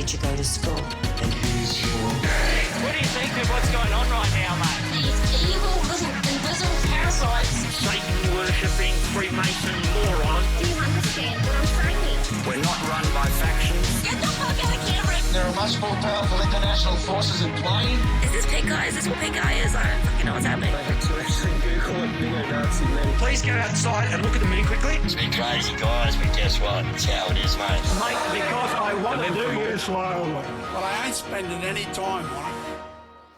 did you go to school? And here's your... What do you think of what's going on right now, mate? These evil little invisible parasites. Satan-worshipping Freemason moron. Do you understand what I'm saying? We're not run by factions. Get the fuck out of camera! There are much more powerful international forces in play. Is this pink eye? Is this what pink eye is? I don't fucking know what's happening. Please go outside and look at the me quickly. It's been crazy, guys, but guess what? It's how it is, mate. Mate, because I want to do it slowly. Well, I ain't spending any time on it.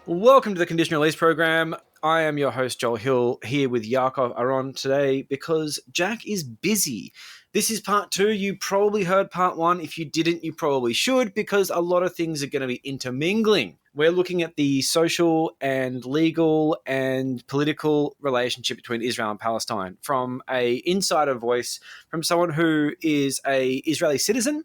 Welcome to the Conditional Release program. I am your host, Joel Hill, here with Yaakov Aharon today because Jack is busy. This is part 2. You probably heard part 1. If you didn't, you probably should, because a lot of things are going to be intermingling. We're looking at the social and legal and political relationship between Israel and Palestine from an insider voice, from someone who is an Israeli citizen,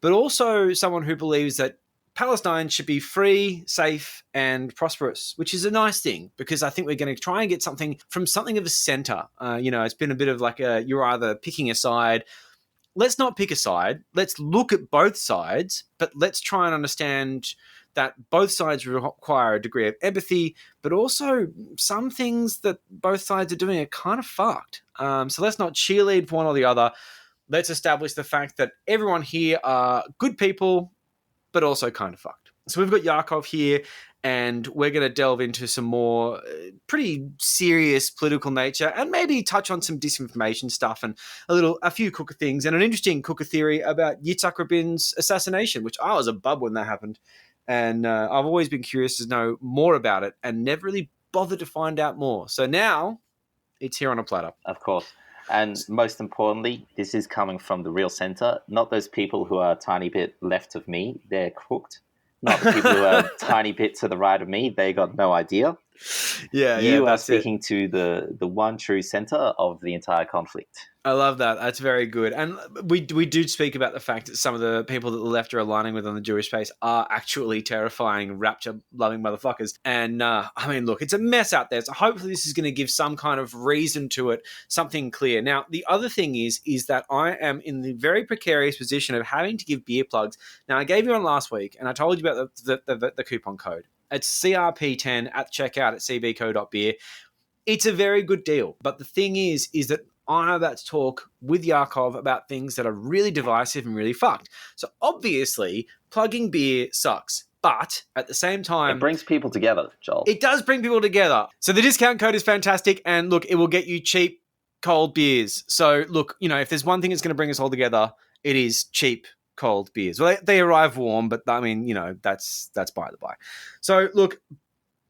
but also someone who believes that Palestine should be free, safe, and prosperous, which is a nice thing because I think we're going to try and get something from something of a center. It's been a bit of like you're either picking a side. Let's not pick a side. Let's look at both sides, but let's try and understand that both sides require a degree of empathy, but also some things that both sides are doing are kind of fucked. So let's not cheerlead for one or the other. Let's establish the fact that everyone here are good people, but also kind of fucked. So we've got Yaakov here, and we're going to delve into some more pretty serious political nature and maybe touch on some disinformation stuff and a few cooker things and an interesting cooker theory about Yitzhak Rabin's assassination, which I was a bub when that happened. And I've always been curious to know more about it and never really bothered to find out more. So now it's here on a platter. Of course. And most importantly, this is coming from the real center, not those people who are a tiny bit left of me. They're cooked. Not the people who are a tiny bit to the right of me. They got no idea. You are speaking to the one true center of the entire conflict. I love that. That's very good. And we do speak about the fact that some of the people that the left are aligning with on the Jewish space are actually terrifying, rapture-loving motherfuckers. And, look, it's a mess out there. So hopefully this is going to give some kind of reason to it, something clear. Now, the other thing is that I am in the very precarious position of having to give beer plugs. Now, I gave you one last week, and I told you about the coupon code. It's CRP10 at checkout at cbco.beer. It's a very good deal. But the thing is that I'm about to talk with Yaakov about things that are really divisive and really fucked. So obviously, plugging beer sucks. But at the same time, it brings people together, Joel. It does bring people together. So the discount code is fantastic. And look, it will get you cheap, cold beers. So look, if there's one thing that's going to bring us all together, it is cheap, cold beers. Well, they arrive warm, but I mean, that's by the by. So look,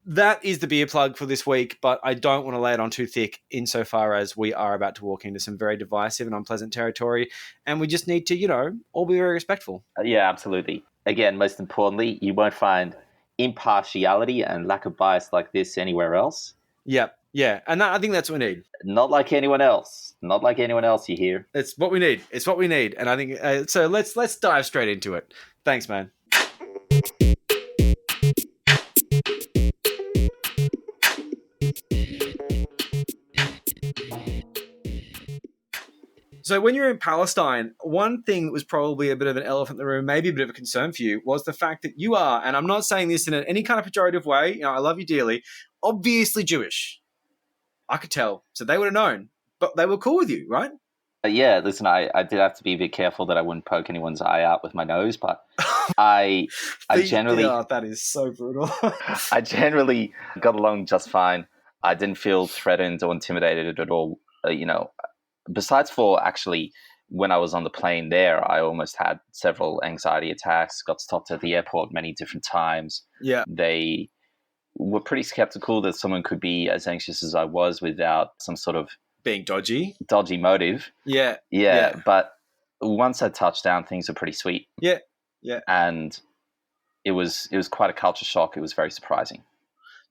that is the beer plug for this week, but I don't want to lay it on too thick insofar as we are about to walk into some very divisive and unpleasant territory, and we just need to, all be very respectful. Yeah, absolutely. Again, most importantly, you won't find impartiality and lack of bias like this anywhere else. Yep. Yeah, and I think that's what we need. Not like anyone else. Not like anyone else you hear. It's what we need. It's what we need, and I think so. Let's dive straight into it. Thanks, man. So when you're in Palestine, one thing that was probably a bit of an elephant in the room, maybe a bit of a concern for you, was the fact that you are, and I'm not saying this in any kind of pejorative way, I love you dearly, obviously Jewish. I could tell. So they would have known. But they were cool with you, right? Yeah, listen, I did have to be a bit careful that I wouldn't poke anyone's eye out with my nose, but I generally... Oh, that is so brutal. I generally got along just fine. I didn't feel threatened or intimidated at all, Besides for actually when I was on the plane there, I almost had several anxiety attacks, got stopped at the airport many different times. Yeah. They were pretty skeptical that someone could be as anxious as I was without some sort of being dodgy motive. Yeah. But once I touched down, things were pretty sweet. Yeah. And it was quite a culture shock. It was very surprising.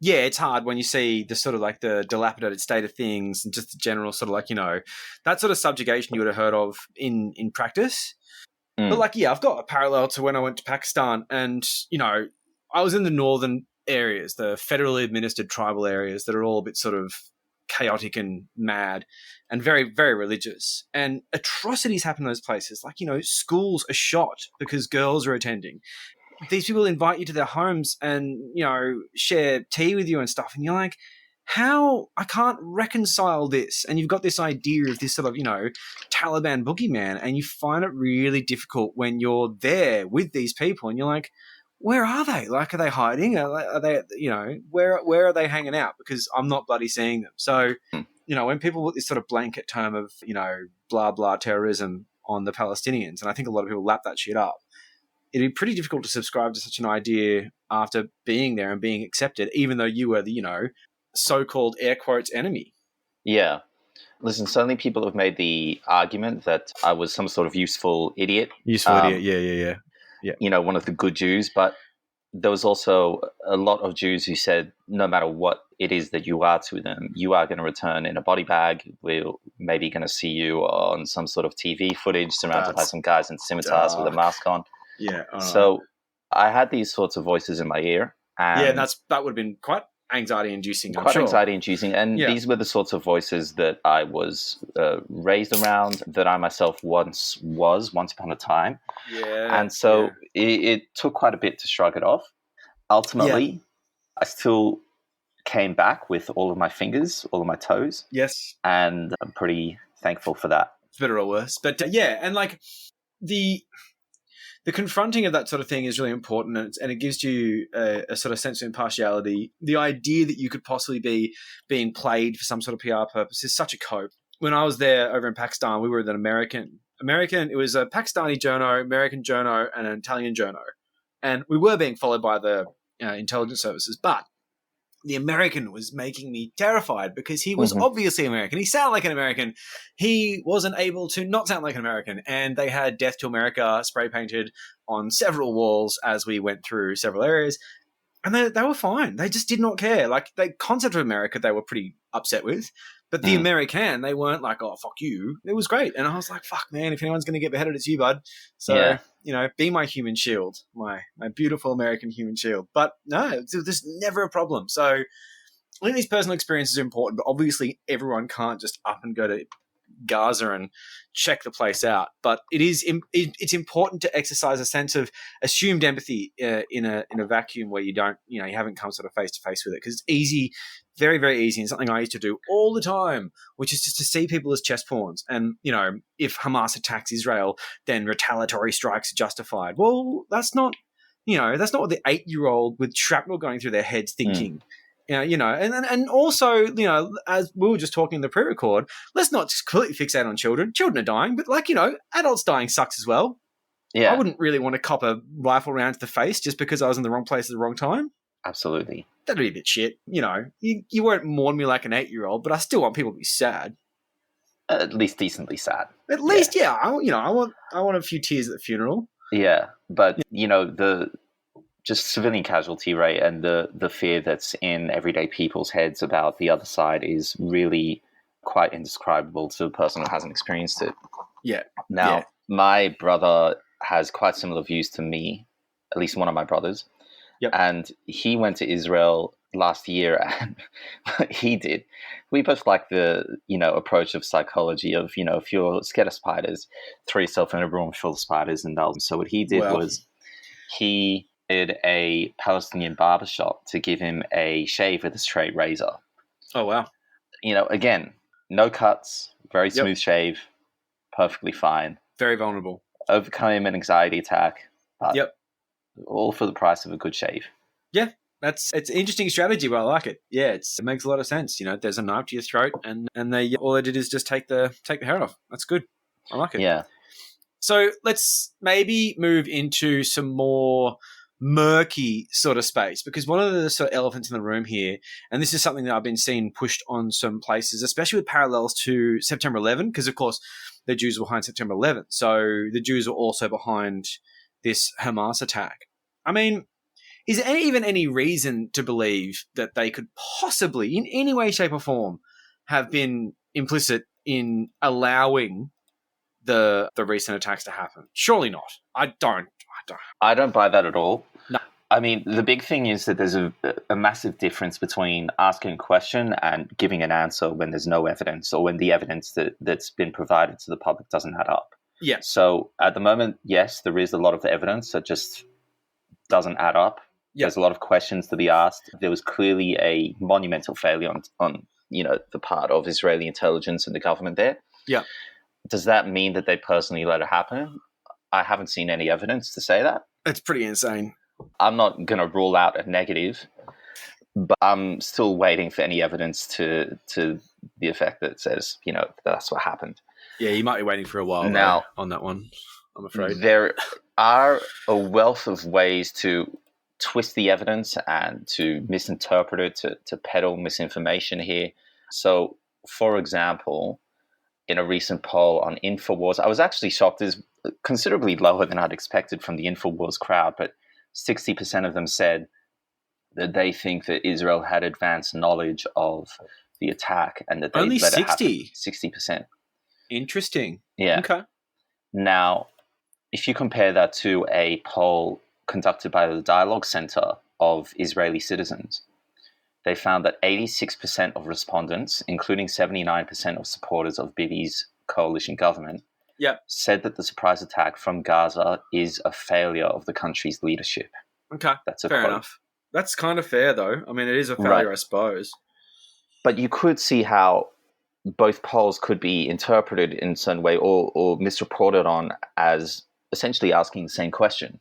Yeah, it's hard when you see the sort of like the dilapidated state of things and just the general sort of that sort of subjugation you would have heard of in practice. But I've got a parallel to when I went to Pakistan and, I was in the northern areas, the federally administered tribal areas that are all a bit sort of chaotic and mad and very, very religious. And atrocities happen in those places. Like, schools are shot because girls are attending. These people invite you to their homes and, share tea with you and stuff. And you're like, how? I can't reconcile this. And you've got this idea of this sort of, Taliban boogeyman, and you find it really difficult when you're there with these people and you're like, where are they? Like, are they hiding? Are they, where are they hanging out? Because I'm not bloody seeing them. So, when people put this sort of blanket term of, blah, blah, terrorism on the Palestinians, and I think a lot of people lap that shit up, it'd be pretty difficult to subscribe to such an idea after being there and being accepted, even though you were the, so-called air quotes enemy. Yeah. Listen, certainly people have made the argument that I was some sort of useful idiot. Yeah. One of the good Jews. But there was also a lot of Jews who said, no matter what it is that you are to them, you are going to return in a body bag. We're maybe going to see you on some sort of TV footage surrounded by some guys in scimitars with a mask on. Yeah. So I had these sorts of voices in my ear. And that would have been quite anxiety-inducing, I'm quite sure. anxiety-inducing. And these were the sorts of voices that I was raised around, that I myself once upon a time. Yeah. And so it took quite a bit to shrug it off. Ultimately, I still came back with all of my fingers, all of my toes. Yes. And I'm pretty thankful for that. It's better or worse. But and like the confronting of that sort of thing is really important, and it gives you a sort of sense of impartiality. The idea that you could possibly be being played for some sort of PR purpose is such a cope. When I was there over in Pakistan, we were with an American. It was a Pakistani journo, American journo, and an Italian journo. And we were being followed by the intelligence services, but the American was making me terrified because he was obviously American. He sounded like an American. He wasn't able to not sound like an American. And they had Death to America spray painted on several walls as we went through several areas. And they were fine. They just did not care. Like, the concept of America, they were pretty upset with. But the American, they weren't like, oh, fuck you. It was great. And I was like, fuck, man, if anyone's going to get beheaded, it's you, bud. So, be my human shield, my beautiful American human shield. But no, there's never a problem. So I think these personal experiences are important, but obviously everyone can't just up and go to Gaza and check the place out. But it's important to exercise a sense of assumed empathy in a vacuum where you don't, you haven't come sort of face to face with it, because it's easy, very, very easy, and something I used to do all the time, which is just to see people as chess pawns. And, if Hamas attacks Israel, then retaliatory strikes are justified. Well, that's not what the 8-year-old with shrapnel going through their heads thinking. And also, as we were just talking in the pre-record, let's not just completely fixate on children. Children are dying, but adults dying sucks as well. Yeah. I wouldn't really want to cop a rifle round to the face just because I was in the wrong place at the wrong time. Absolutely. That'd be a bit shit. You won't mourn me like an 8-year-old, but I still want people to be sad. At least decently sad. At least, yeah. I want a few tears at the funeral. Yeah, but the just civilian casualty rate and the fear that's in everyday people's heads about the other side is really quite indescribable to a person who hasn't experienced it. Yeah. Now, my brother has quite similar views to me, at least one of my brothers. Yep. And he went to Israel last year, and he did. We both like the, approach of psychology of, if you're scared of spiders, throw yourself in a room full of spiders and they'll. So what he did was he did a Palestinian barbershop to give him a shave with a straight razor. Oh, wow. Again, no cuts, very smooth shave, perfectly fine. Very vulnerable. Overcome an anxiety attack. Yep. All for the price of a good shave. Yeah. It's an interesting strategy, but I like it. Yeah, it makes a lot of sense. There's a knife to your throat, and all they did is just take the hair off. That's good. I like it. Yeah. So let's maybe move into some more murky sort of space, because one of the sort of elephants in the room here, and this is something that I've been seeing pushed on some places, especially with parallels to September 11, because of course the Jews were behind September 11, so the Jews were also behind this Hamas attack. I mean, is there even any reason to believe that they could possibly, in any way, shape, or form, have been implicit in allowing the recent attacks to happen? Surely not. I don't buy that at all. No. I mean, the big thing is that there's a massive difference between asking a question and giving an answer when there's no evidence, or when the evidence that's been provided to the public doesn't add up. Yeah. So at the moment, yes, there is a lot of evidence that just doesn't add up. Yeah. There's a lot of questions to be asked. There was clearly a monumental failure on the part of Israeli intelligence and the government there. Yeah. Does that mean that they personally let it happen? I haven't seen any evidence to say that. It's pretty insane. I'm not going to rule out a negative, but I'm still waiting for any evidence to the effect that says, that's what happened. Yeah, you might be waiting for a while now on that one, I'm afraid. There are a wealth of ways to twist the evidence and to misinterpret it, to peddle misinformation here. So, for example, in a recent poll on InfoWars, I was actually shocked. It's considerably lower than I'd expected from the InfoWars crowd, but 60% of them said that they think that Israel had advanced knowledge of the attack and that they only let 60? it happen. 60%. Interesting. Yeah. Okay. Now, if you compare that to a poll conducted by the Dialogue Center of Israeli citizens, they found that 86% of respondents, including 79% of supporters of Bibi's coalition government, said that the surprise attack from Gaza is a failure of the country's leadership. Okay, that's a fair quote. enough. That's kind of fair, though. I mean, it is a failure, right, I suppose. But you could see how both polls could be interpreted in a certain way or misreported on as essentially asking the same question.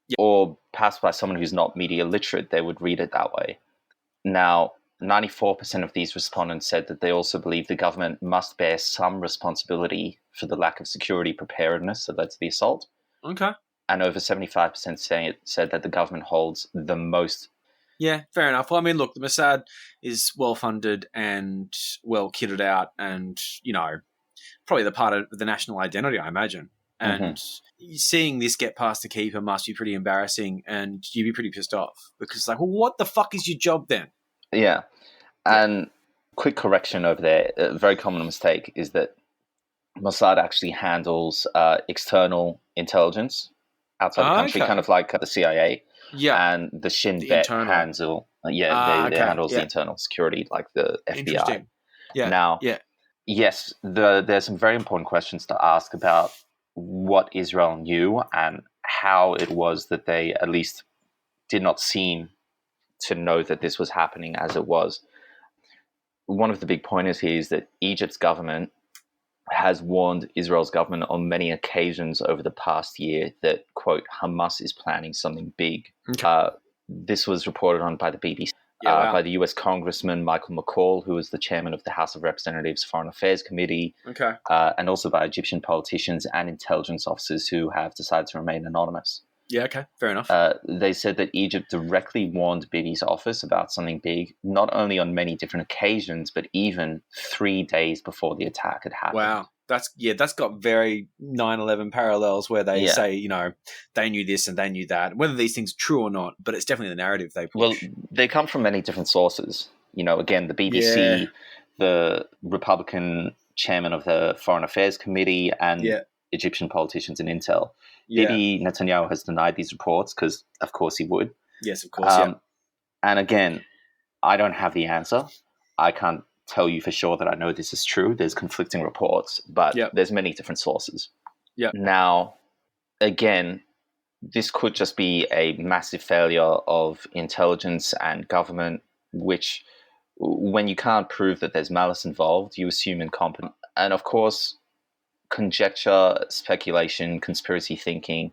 Yeah. Or perhaps by someone who's not media literate, they would read it that way. Now, 94% of these respondents said that they also believe the government must bear some responsibility for the lack of security preparedness that led to the assault. Okay. And over 75% said that the government holds the most. Yeah, fair enough. Well, I mean, look, the Mossad is well-funded and well-kitted out and, probably the part of the national identity, I imagine. And seeing this get past the keeper must be pretty embarrassing, and you'd be pretty pissed off because, well, what the fuck is your job then? Yeah. And quick correction over there, a very common mistake is that Mossad actually handles external intelligence outside the country, kind of like the CIA. Yeah. And the Shin Bet handle, they handles the internal security, like the FBI. Interesting. Yeah. Now, yes, there's some very important questions to ask about what Israel knew and how it was that they at least did not seem to know that this was happening as it was. One of the big pointers here is that Egypt's government has warned Israel's government on many occasions over the past year that, quote, Hamas is planning something big. Okay. This was reported on by the BBC, by the US Congressman Michael McCall, who was the chairman of the House of Representatives Foreign Affairs Committee, and also by Egyptian politicians and intelligence officers who have decided to remain anonymous. Yeah, okay, fair enough. They said that Egypt directly warned Bibi's office about something big, not only on many different occasions, but even 3 days before the attack had happened. Wow. That's got very 9/11 parallels where they say, they knew this and they knew that. Whether these things are true or not, but it's definitely the narrative they push. Well, they come from many different sources. Again, the BBC, the Republican chairman of the Foreign Affairs Committee, and Egyptian politicians and intel. Bibi Netanyahu has denied these reports because, of course, he would. Yes, of course, And again, I don't have the answer. I can't tell you for sure that I know this is true. There's conflicting reports, but there's many different sources. Now, again, this could just be a massive failure of intelligence and government, which, when you can't prove that there's malice involved, you assume incompetence. And of course, conjecture, speculation, conspiracy thinking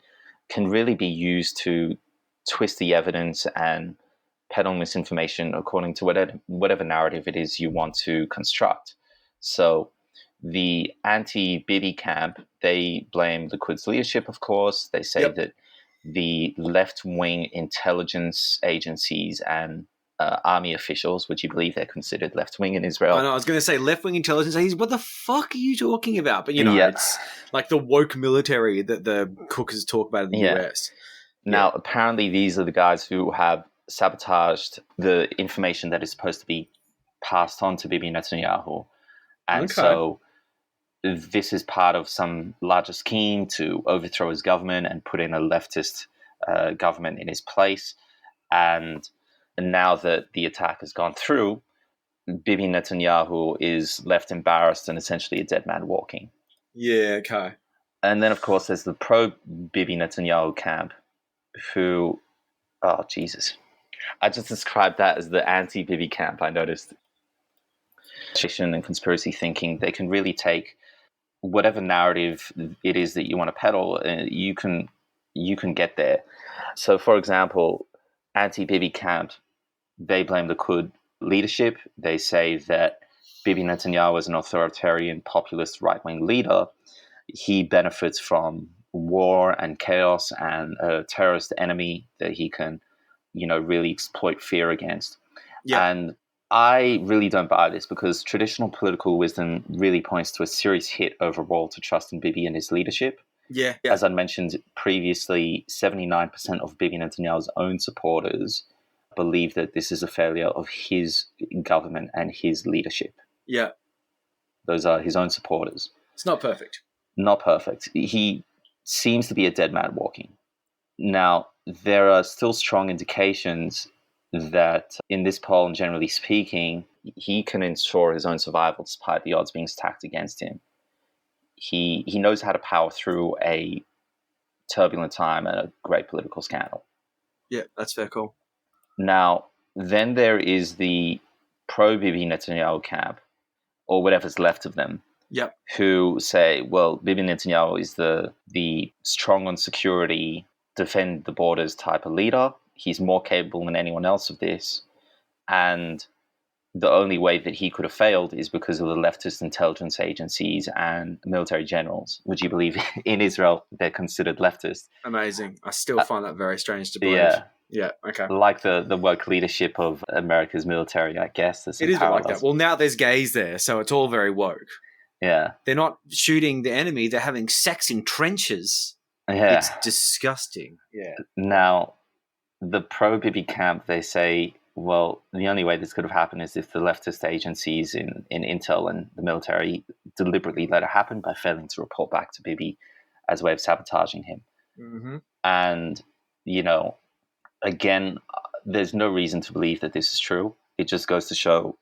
can really be used to twist the evidence and peddle misinformation according to whatever narrative it is you want to construct. So the anti-Bibi camp, they blame the Quds leadership, of course. They say that the left-wing intelligence agencies and army officials, which you believe they're considered left-wing in Israel. I know, I was going to say left-wing intelligence agencies. What the fuck are you talking about? But, it's like the woke military that the cookers talk about in the US. Now, apparently these are the guys who have sabotaged the information that is supposed to be passed on to Bibi Netanyahu. And so this is part of some larger scheme to overthrow his government and put in a leftist government in his place. And now that the attack has gone through, Bibi Netanyahu is left embarrassed and essentially a dead man walking. Yeah, okay. And then, of course, there's the pro-Bibi Netanyahu camp who, oh, Jesus. I just described that as the anti-Bibi camp, I noticed. Fiction and conspiracy thinking, they can really take whatever narrative it is that you want to peddle, you can get there. So, for example, anti-Bibi camp, they blame the Kud leadership. They say that Bibi Netanyahu is an authoritarian, populist, right-wing leader. He benefits from war and chaos and a terrorist enemy that he can, really exploit fear against. Yeah. And I really don't buy this because traditional political wisdom really points to a serious hit overall to trust in Bibi and his leadership. Yeah. As I mentioned previously, 79% of Bibi Netanyahu's own supporters believe that this is a failure of his government and his leadership. Yeah. Those are his own supporters. It's not perfect. Not perfect. He seems to be a dead man walking. Now, there are still strong indications that in this poll, and generally speaking, he can ensure his own survival despite the odds being stacked against him. He knows how to power through a turbulent time and a great political scandal. Yeah, that's fair call. Now, then there is the pro-Bibi Netanyahu camp, or whatever's left of them, Yep. who say, well, Bibi Netanyahu is the strong on security, defend the borders type of leader. He's more capable than anyone else of this. And the only way that he could have failed is because of the leftist intelligence agencies and military generals. Would you believe in Israel they're considered leftist? Amazing. I still find that very strange to believe. Yeah. Yeah, okay. Like the woke leadership of America's military, I guess. It is a bit like that. Well, now there's gays there, so it's all very woke. Yeah. They're not shooting the enemy, they're having sex in trenches. Yeah. It's disgusting. Yeah. Now, the pro-Bibi camp, they say, well, the only way this could have happened is if the leftist agencies in Intel and the military deliberately let it happen by failing to report back to Bibi as a way of sabotaging him. Mm-hmm. And, again, there's no reason to believe that this is true. It just goes to show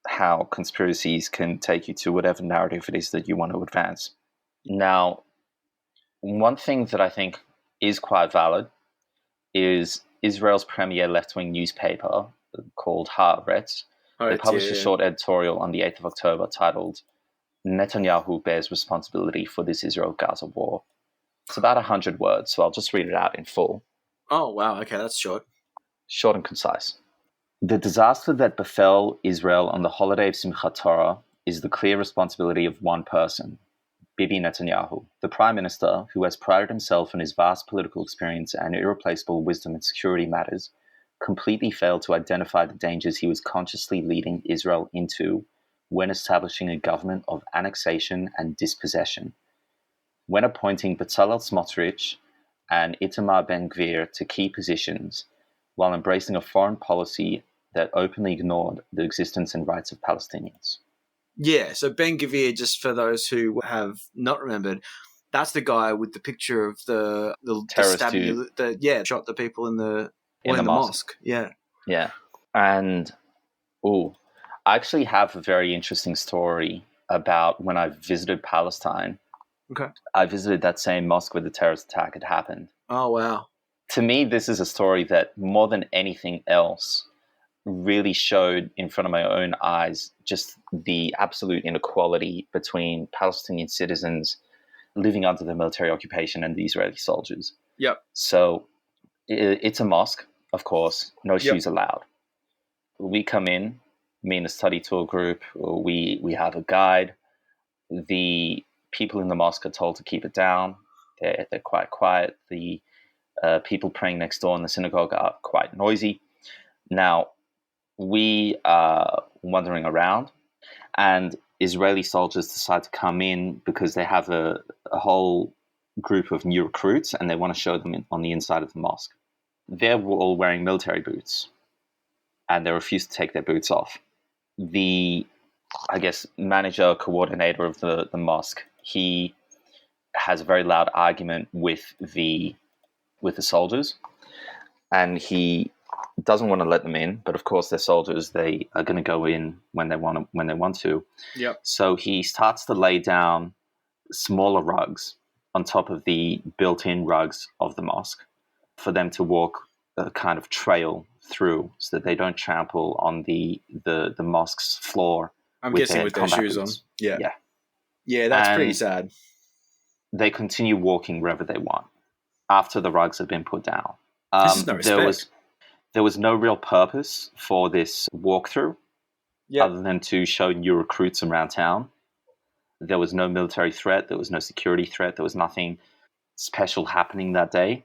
how conspiracies can take you to whatever narrative it is that you want to advance. Now, one thing that I think is quite valid is Israel's premier left-wing newspaper called Haaretz. They published a short editorial on the 8th of October titled Netanyahu Bears Responsibility for this Israel-Gaza War. It's about 100 words, so I'll just read it out in full. Oh, wow. Okay, that's short. Short and concise. The disaster that befell Israel on the holiday of Simchat Torah is the clear responsibility of one person, Bibi Netanyahu, the Prime Minister who has prided himself on his vast political experience and irreplaceable wisdom in security matters, completely failed to identify the dangers he was consciously leading Israel into when establishing a government of annexation and dispossession. When appointing Bezalel Smotrich and Itamar Ben-Gvir to key positions, while embracing a foreign policy that openly ignored the existence and rights of Palestinians. Yeah, so Ben-Gvir, just for those who have not remembered, that's the guy with the picture of the terrorist stabbing, shot the people in the mosque. Yeah. Yeah. And, I actually have a very interesting story about when I visited Palestine. Okay. I visited that same mosque where the terrorist attack had happened. Oh, wow. To me, this is a story that, more than anything else, really showed in front of my own eyes just the absolute inequality between Palestinian citizens living under the military occupation and the Israeli soldiers. Yep. So it's a mosque, of course, no shoes allowed. We come in, me and a study tour group, we have a guide. The people in the mosque are told to keep it down. They're quite quiet. The people praying next door in the synagogue are quite noisy. Now, we are wandering around, and Israeli soldiers decide to come in because they have a whole group of new recruits, and they want to show them on the inside of the mosque. They're all wearing military boots, and they refuse to take their boots off. The, manager, coordinator of the mosque, he has a very loud argument with the soldiers, and he doesn't want to let them in, but of course they're soldiers. They are going to go in when they want to. Yep. So he starts to lay down smaller rugs on top of the built-in rugs of the mosque for them to walk a kind of trail through, so that they don't trample on the mosque's floor. I'm guessing with their combat shoes on. boots. Yeah. Yeah. Yeah, that's pretty And sad. They continue walking wherever they want after the rugs have been put down. This is no respect. There was no real purpose for this walkthrough other than to show new recruits around town. There was no military threat. There was no security threat. There was nothing special happening that day.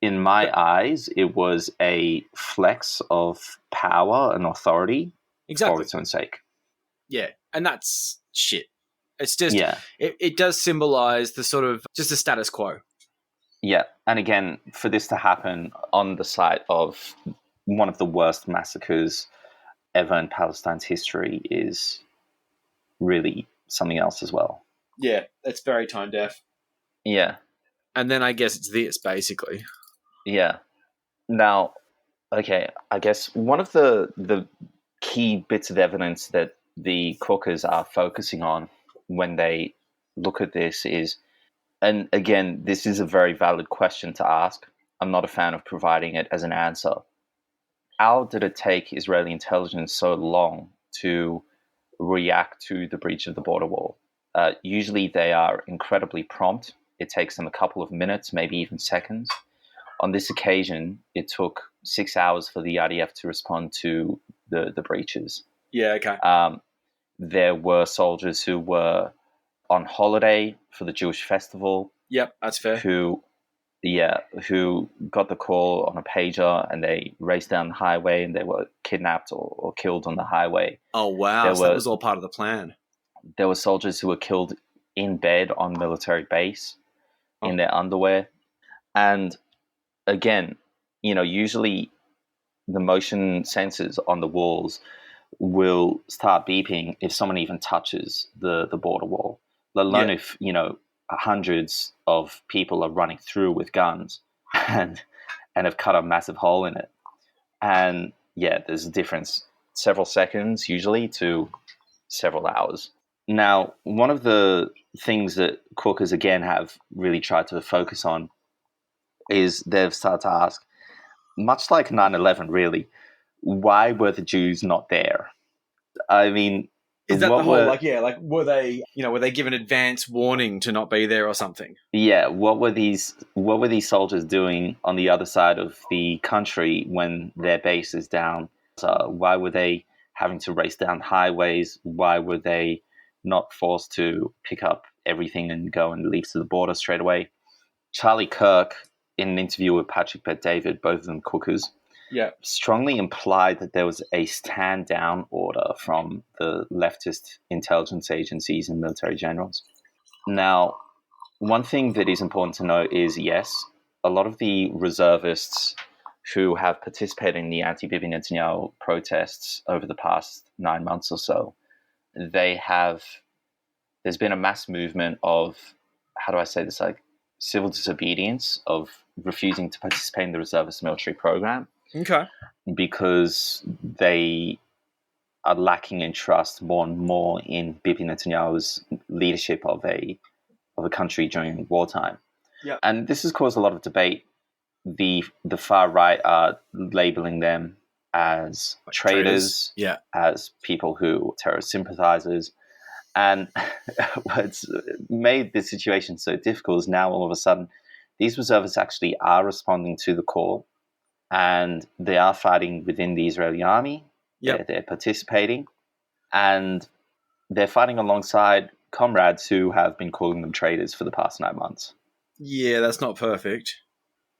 In my eyes, it was a flex of power and authority for its own sake. Yeah, and that's shit. It's just, Yeah. it does symbolize the sort of, just the status quo. Yeah, and again, for this to happen on the site of one of the worst massacres ever in Palestine's history is really something else as well. Yeah, it's very tone deaf. Yeah. And then I guess it's this, basically. Yeah. Now, okay, I guess one of the key bits of evidence that the Caucus are focusing on when they look at this is, and again, this is a very valid question to ask. I'm not a fan of providing it as an answer. How did it take Israeli intelligence so long to react to the breach of the border wall? Usually they are incredibly prompt. It takes them a couple of minutes, maybe even seconds. On this occasion, it took 6 hours for the IDF to respond to the breaches. Yeah, okay. There were soldiers who were on holiday for the Jewish festival. Yep, that's fair. Who got the call on a pager, and they raced down the highway, and they were kidnapped or killed on the highway. Oh, wow. So that was all part of the plan. There were soldiers who were killed in bed on military base in their underwear. And again, usually the motion sensors on the walls will start beeping if someone even touches the border wall, let alone if, hundreds of people are running through with guns and have cut a massive hole in it. And yeah, there's a difference, several seconds usually to several hours. Now, one of the things that Caucus again have really tried to focus on is they've started to ask, much like 9/11 really, why were the Jews not there? I mean, is that the whole, were they given advance warning to not be there or something? Yeah, what were these soldiers doing on the other side of the country when their base is down? Why were they having to race down highways? Why were they not forced to pick up everything and go and leave to the border straight away? Charlie Kirk, in an interview with Patrick Bet-David, both of them Cookers, strongly implied that there was a stand-down order from the leftist intelligence agencies and military generals. Now, one thing that is important to note is, yes, a lot of the reservists who have participated in the anti-Bibi Netanyahu protests over the past 9 months or so, there's been a mass movement of, how do I say this, like civil disobedience, of refusing to participate in the reservist military program. Okay. Because they are lacking in trust more and more in Bibi Netanyahu's leadership of a country during wartime. Yeah. And this has caused a lot of debate. The far right are labeling them as traitors, as people who are terrorist sympathizers. And what's made this situation so difficult is now all of a sudden these reservists actually are responding to the call, and they are fighting within the Israeli army. Yep. They're participating, and they're fighting alongside comrades who have been calling them traitors for the past 9 months. Yeah, that's not perfect.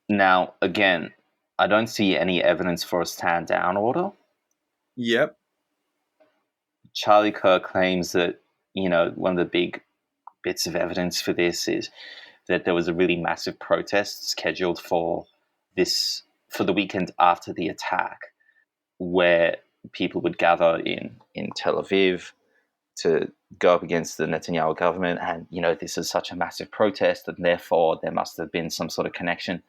Now, again, I don't see any evidence for a stand-down order. Yep. Charlie Kirk claims that, one of the big bits of evidence for this is that there was a really massive protest scheduled for the weekend after the attack, where people would gather in Tel Aviv to go up against the Netanyahu government. And, this is such a massive protest, and therefore there must have been some sort of connection.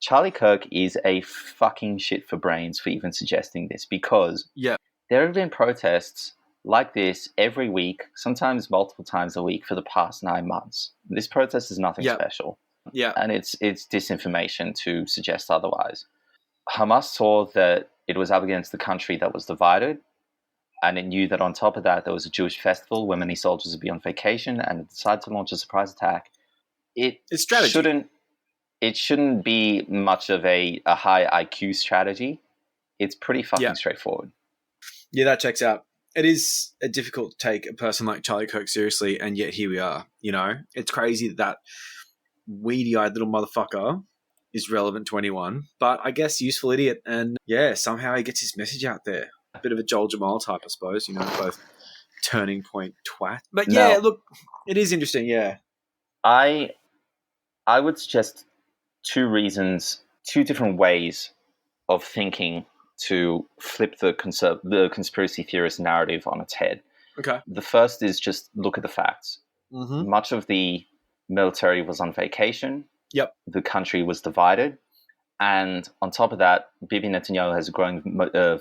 Charlie Kirk is a fucking shit for brains for even suggesting this, because Yeah. there have been protests like this every week, sometimes multiple times a week for the past 9 months. This protest is nothing Yeah. special. Yeah. And it's disinformation to suggest otherwise. Hamas saw that it was up against the country that was divided, and it knew that on top of that there was a Jewish festival where many soldiers would be on vacation, and it decided to launch a surprise attack. It's strategy. It shouldn't be much of a high IQ strategy. It's pretty fucking straightforward. Yeah, that checks out. It is difficult to take a person like Charlie Kirk seriously, and yet here we are. You know, it's crazy that weedy-eyed little motherfucker is relevant to anyone, but I guess useful idiot. And yeah, somehow he gets his message out there. A bit of a Joel Jamal type, I suppose. You know, both turning point twat. But yeah, look, it is interesting. Yeah, I would suggest two different ways of thinking to flip the conspiracy theorist narrative on its head. Okay. The first is just look at the facts. Mm-hmm. Much of the military was on vacation. Yep. The country was divided. And on top of that, Bibi Netanyahu has a growing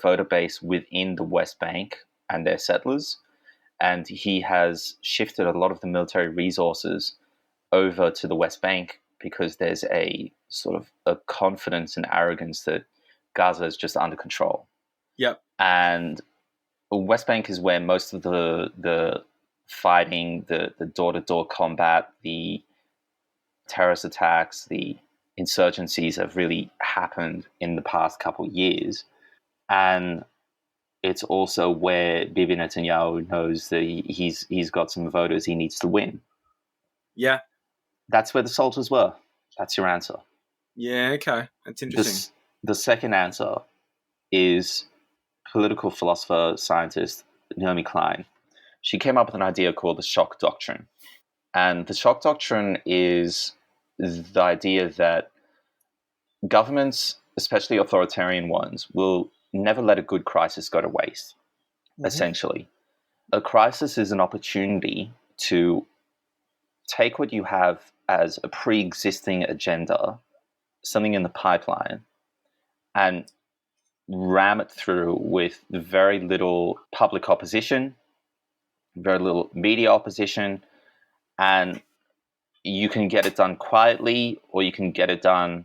voter base within the West Bank and their settlers. And he has shifted a lot of the military resources over to the West Bank because there's a sort of a confidence and arrogance that Gaza is just under control. Yep. And West Bank is where most of the fighting, the door-to-door combat, the terrorist attacks, the insurgencies have really happened in the past couple of years. And it's also where Bibi Netanyahu knows that he's got some voters he needs to win. Yeah. That's where the soldiers were. That's your answer. Yeah, okay. That's interesting. The second answer is political philosopher, scientist Naomi Klein. She came up with an idea called the shock doctrine. And the shock doctrine is the idea that governments, especially authoritarian ones, will never let a good crisis go to waste, essentially. A crisis is an opportunity to take what you have as a pre-existing agenda, something in the pipeline, and ram it through with very little public opposition, very little media opposition, and you can get it done quietly, or you can get it done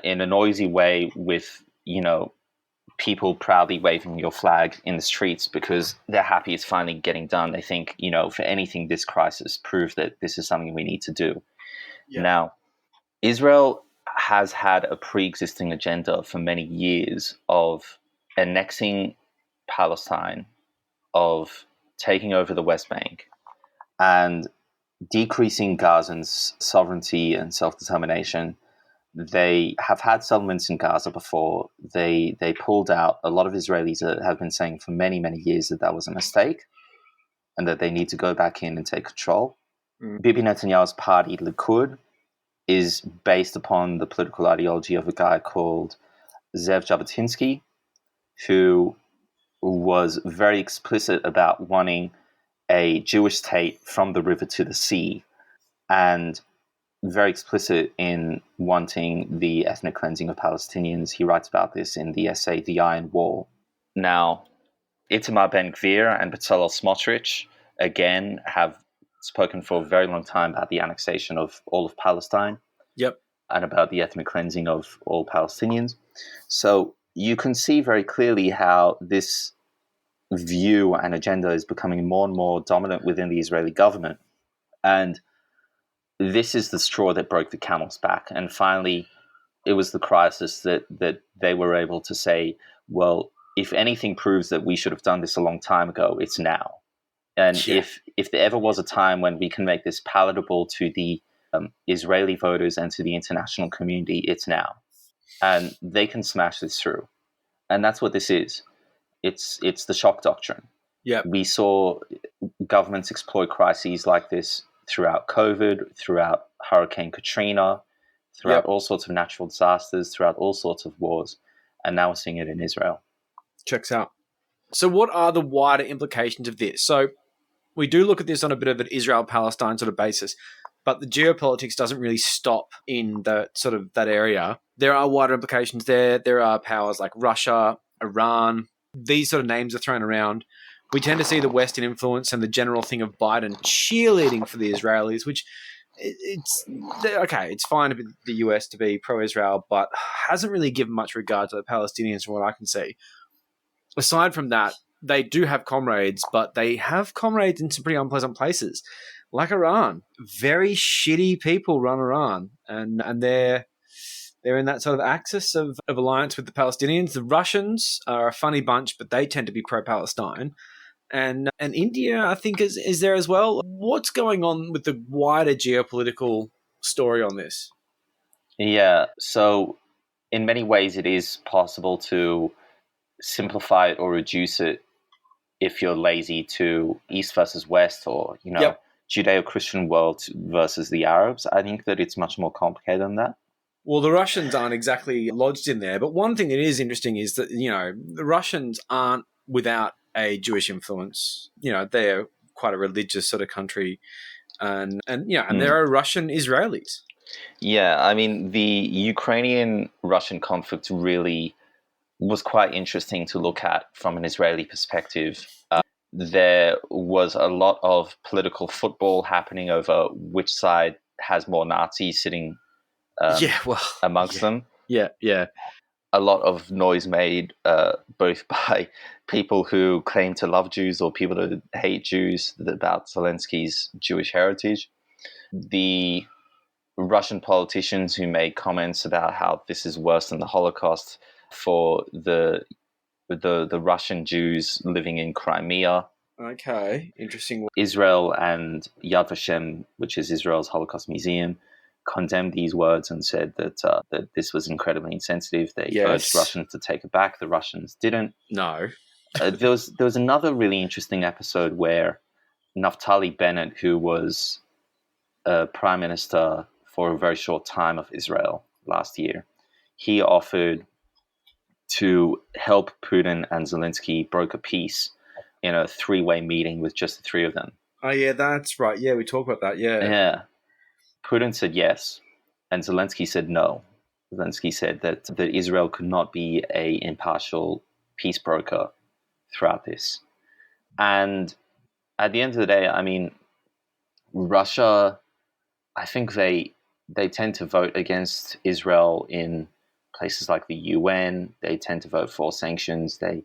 in a noisy way with, people proudly waving your flag in the streets because they're happy it's finally getting done. They think, for anything, this crisis proved that this is something we need to do. Yeah. Now, Israel has had a pre-existing agenda for many years of annexing Palestine, of taking over the West Bank, and decreasing Gazans' sovereignty and self-determination. They have had settlements in Gaza before. They pulled out. A lot of Israelis have been saying for many, many years that was a mistake and that they need to go back in and take control. Bibi Netanyahu's party, Likud, is based upon the political ideology of a guy called Zev Jabotinsky, who was very explicit about wanting a Jewish state from the river to the sea, and very explicit in wanting the ethnic cleansing of Palestinians. He writes about this in the essay The Iron Wall. Now, Itamar Ben-Gvir and Bezalel Smotrich, again, have spoken for a very long time about the annexation of all of Palestine. Yep. And about the ethnic cleansing of all Palestinians. So you can see very clearly how this view and agenda is becoming more and more dominant within the Israeli government. And this is the straw that broke the camel's back. And finally, it was the crisis that they were able to say, well, if anything proves that we should have done this a long time ago, it's now. And if there ever was a time when we can make this palatable to the Israeli voters and to the international community, it's now. And they can smash this through. And that's what this is. It's the shock doctrine. Yeah. We saw governments exploit crises like this throughout COVID, throughout Hurricane Katrina, throughout all sorts of natural disasters, throughout all sorts of wars. And now we're seeing it in Israel. Checks out. So what are the wider implications of this? So we do look at this on a bit of an Israel-Palestine sort of basis, but the geopolitics doesn't really stop in the sort of that area. There are wider implications there. There are powers like Russia, Iran. These sort of names are thrown around. We tend to see the Western influence and the general thing of Biden cheerleading for the Israelis, which it's okay. It's fine for the US to be pro-Israel, but hasn't really given much regard to the Palestinians from what I can see. Aside from that, they do have comrades, but they have comrades in some pretty unpleasant places, like Iran. Very shitty people run Iran, and they're in that sort of axis of alliance with the Palestinians. The Russians are a funny bunch, but they tend to be pro-Palestine. And India, I think, is there as well. What's going on with the wider geopolitical story on this? Yeah, so in many ways it is possible to simplify it or reduce it if you're lazy to East versus West, or, Yep. Judeo-Christian world versus the Arabs. I think that it's much more complicated than that. Well, the Russians aren't exactly lodged in there, but one thing that is interesting is that, the Russians aren't without a Jewish influence. They're quite a religious sort of country, and there are Russian Israelis. Yeah, I mean, the Ukrainian-Russian conflict really was quite interesting to look at from an Israeli perspective. There was a lot of political football happening over which side has more Nazis sitting amongst them. Yeah. A lot of noise made both by people who claim to love Jews or people who hate Jews about Zelensky's Jewish heritage. The Russian politicians who made comments about how this is worse than the Holocaust for the Russian Jews living in Crimea. Okay, interesting. Israel and Yad Vashem, which is Israel's Holocaust Museum, condemned these words and said that this was incredibly insensitive. They urged Russians to take it back. The Russians didn't. No. There was another really interesting episode where Naftali Bennett, who was prime minister for a very short time of Israel last year, he offered to help Putin and Zelensky broker peace in a three-way meeting with just the three of them. Oh, yeah, that's right. Yeah, we talked about that, yeah. Yeah. Putin said yes, and Zelensky said no. Zelensky said that Israel could not be an impartial peace broker throughout this. And at the end of the day, I mean, Russia, I think they tend to vote against Israel in places like the UN. They tend to vote for sanctions. They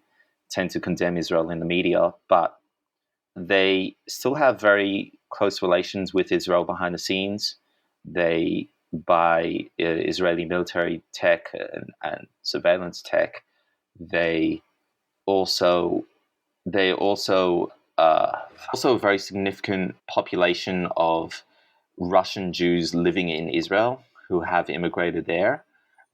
tend to condemn Israel in the media, but they still have very close relations with Israel behind the scenes. They buy Israeli military tech and surveillance tech. They also a very significant population of Russian Jews living in Israel who have immigrated there,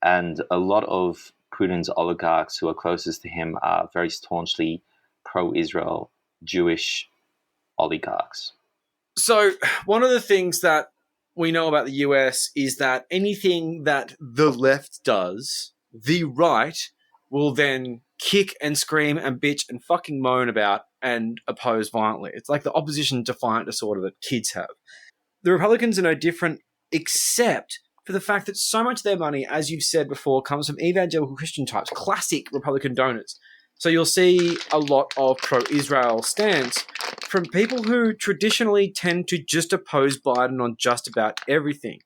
and a lot of Putin's oligarchs who are closest to him are very staunchly pro-Israel Jewish oligarchs. So one of the things that we know about the US is that anything that the left does, the right will then kick and scream and bitch and fucking moan about and oppose violently. It's like the opposition defiant disorder that kids have. The Republicans are no different, except for the fact that so much of their money, as you've said before, comes from evangelical Christian types, classic Republican donors. So you'll see a lot of pro-Israel stance from people who traditionally tend to just oppose Biden on just about everything.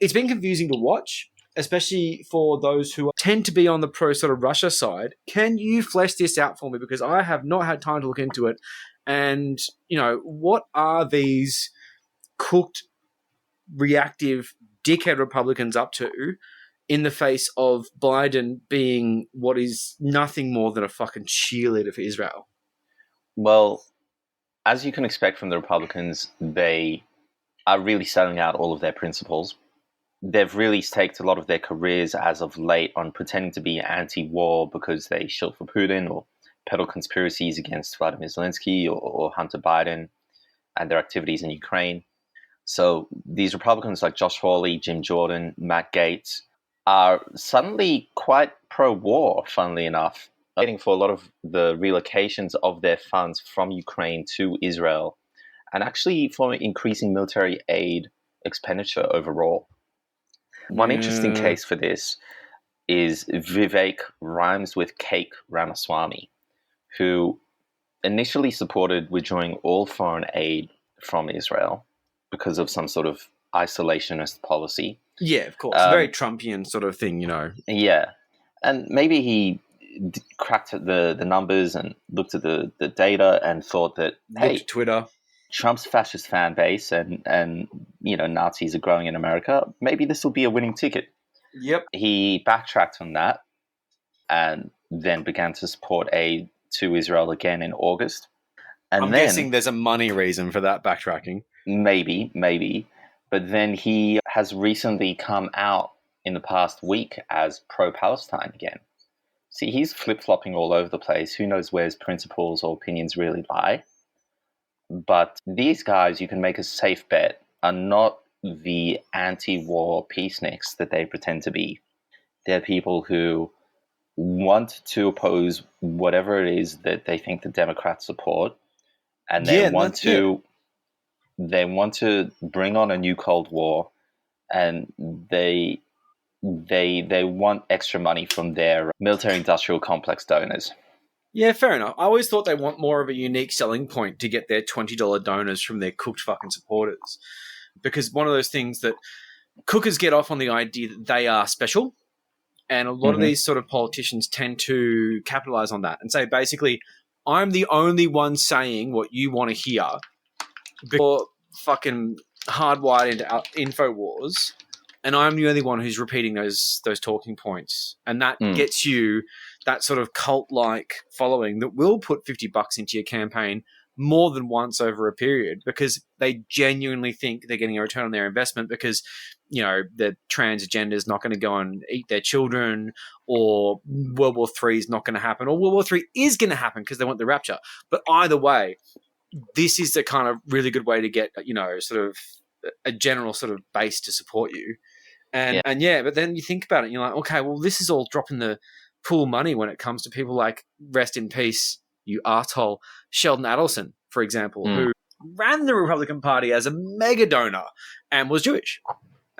It's been confusing to watch, especially for those who tend to be on the pro sort of Russia side. Can you flesh this out for me? Because I have not had time to look into it. And, what are these cooked, reactive, dickhead Republicans up to in the face of Biden being what is nothing more than a fucking cheerleader for Israel? Well, as you can expect from the Republicans, they are really selling out all of their principles. They've really staked a lot of their careers as of late on pretending to be anti-war because they shield for Putin or peddle conspiracies against Vladimir Zelensky or Hunter Biden and their activities in Ukraine. So these Republicans like Josh Hawley, Jim Jordan, Matt Gaetz are suddenly quite pro-war, funnily enough, waiting for a lot of the relocations of their funds from Ukraine to Israel, and actually for increasing military aid, expenditure overall. One interesting case for this is Vivek rhymes with Cake Ramaswamy, who initially supported withdrawing all foreign aid from Israel because of some sort of isolationist policy. Yeah, of course. Very Trumpian sort of thing, Yeah. And maybe he cracked the numbers and looked at the data and thought that, hey, looked at Twitter. Trump's fascist fan base and Nazis are growing in America. Maybe this will be a winning ticket. Yep. He backtracked on that and then began to support aid to Israel again in August. And I'm guessing there's a money reason for that backtracking. Maybe. But then he has recently come out in the past week as pro-Palestine again. See, he's flip-flopping all over the place. Who knows where his principles or opinions really lie? But these guys, you can make a safe bet, are not the anti-war peaceniks that they pretend to be. They're people who want to oppose whatever it is that they think the Democrats support, and they want to bring on a new Cold War, and they want extra money from their military-industrial complex donors. Yeah, fair enough. I always thought they want more of a unique selling point to get their $20 donors from their cooked fucking supporters. Because one of those things that cookers get off on the idea that they are special, and a lot of these sort of politicians tend to capitalize on that and say, basically, I'm the only one saying what you want to hear before fucking hardwired into InfoWars, and I'm the only one who's repeating those talking points. And that gets you that sort of cult-like following that will put $50 into your campaign more than once over a period because they genuinely think they're getting a return on their investment because, the trans agenda is not going to go and eat their children, or World War III is not going to happen, or World War III is going to happen because they want the rapture. But either way, this is the kind of really good way to get, sort of a general sort of base to support you. But then you think about it and you're like, okay, well, this is all dropping the pool money when it comes to people like, rest in peace, you arsehole, Sheldon Adelson, for example, who ran the Republican Party as a mega donor and was Jewish.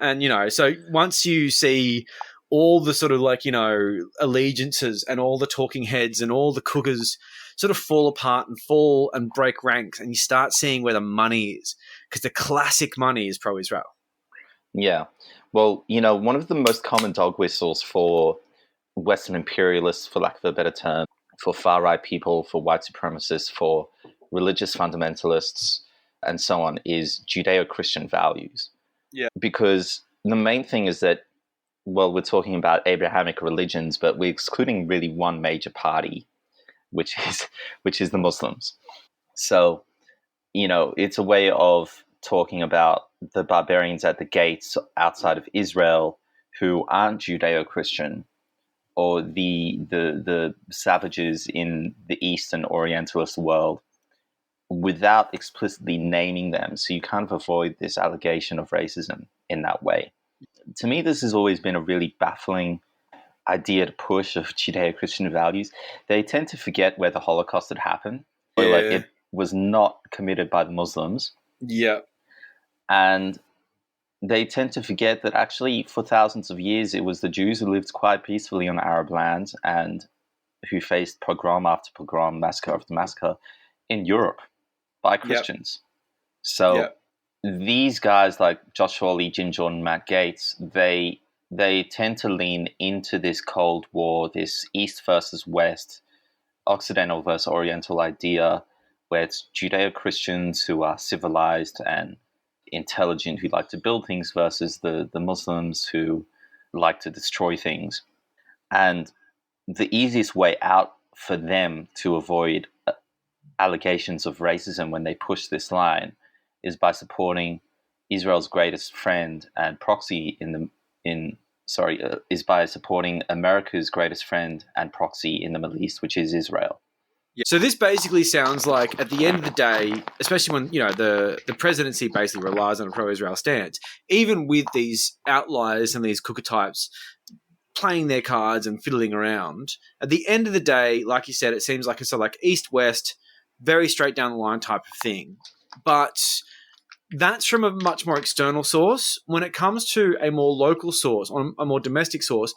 And, so once you see all the sort of allegiances and all the talking heads and all the cookers sort of fall apart and fall and break ranks, and you start seeing where the money is, because the classic money is pro-Israel. Yeah. Well, one of the most common dog whistles for Western imperialists, for lack of a better term, for far-right people, for white supremacists, for religious fundamentalists, and so on, is Judeo-Christian values. Yeah. Because the main thing is that, well, we're talking about Abrahamic religions, but we're excluding really one major party, which is the Muslims. So, it's a way of talking about the barbarians at the gates outside of Israel who aren't Judeo-Christian, or the savages in the East and Orientalist world, without explicitly naming them. So you kind of avoid this allegation of racism in that way. To me, this has always been a really baffling idea to push of Judeo-Christian values. They tend to forget where the Holocaust had happened. Yeah. It was not committed by the Muslims. Yeah. And they tend to forget that actually for thousands of years, it was the Jews who lived quite peacefully on Arab land and who faced pogrom after pogrom, massacre after massacre in Europe by Christians. So these guys like Josh Hawley, Jim Jordan, Matt Gaetz, they tend to lean into this Cold War, this East versus West, Occidental versus Oriental idea, where it's Judeo-Christians who are civilized and intelligent, who like to build things, versus the Muslims who like to destroy things. And the easiest way out for them to avoid allegations of racism when they push this line is by supporting Israel's greatest friend and proxy is by supporting America's greatest friend and proxy in the Middle East, which is Israel. Yeah. So this basically sounds like, at the end of the day, especially when the presidency basically relies on a pro-Israel stance, even with these outliers and these cooker types playing their cards and fiddling around, at the end of the day, like you said, it seems like it's sort of like East-West, very straight down the line type of thing. But that's from a much more external source. When it comes to a more local source, on a more domestic source,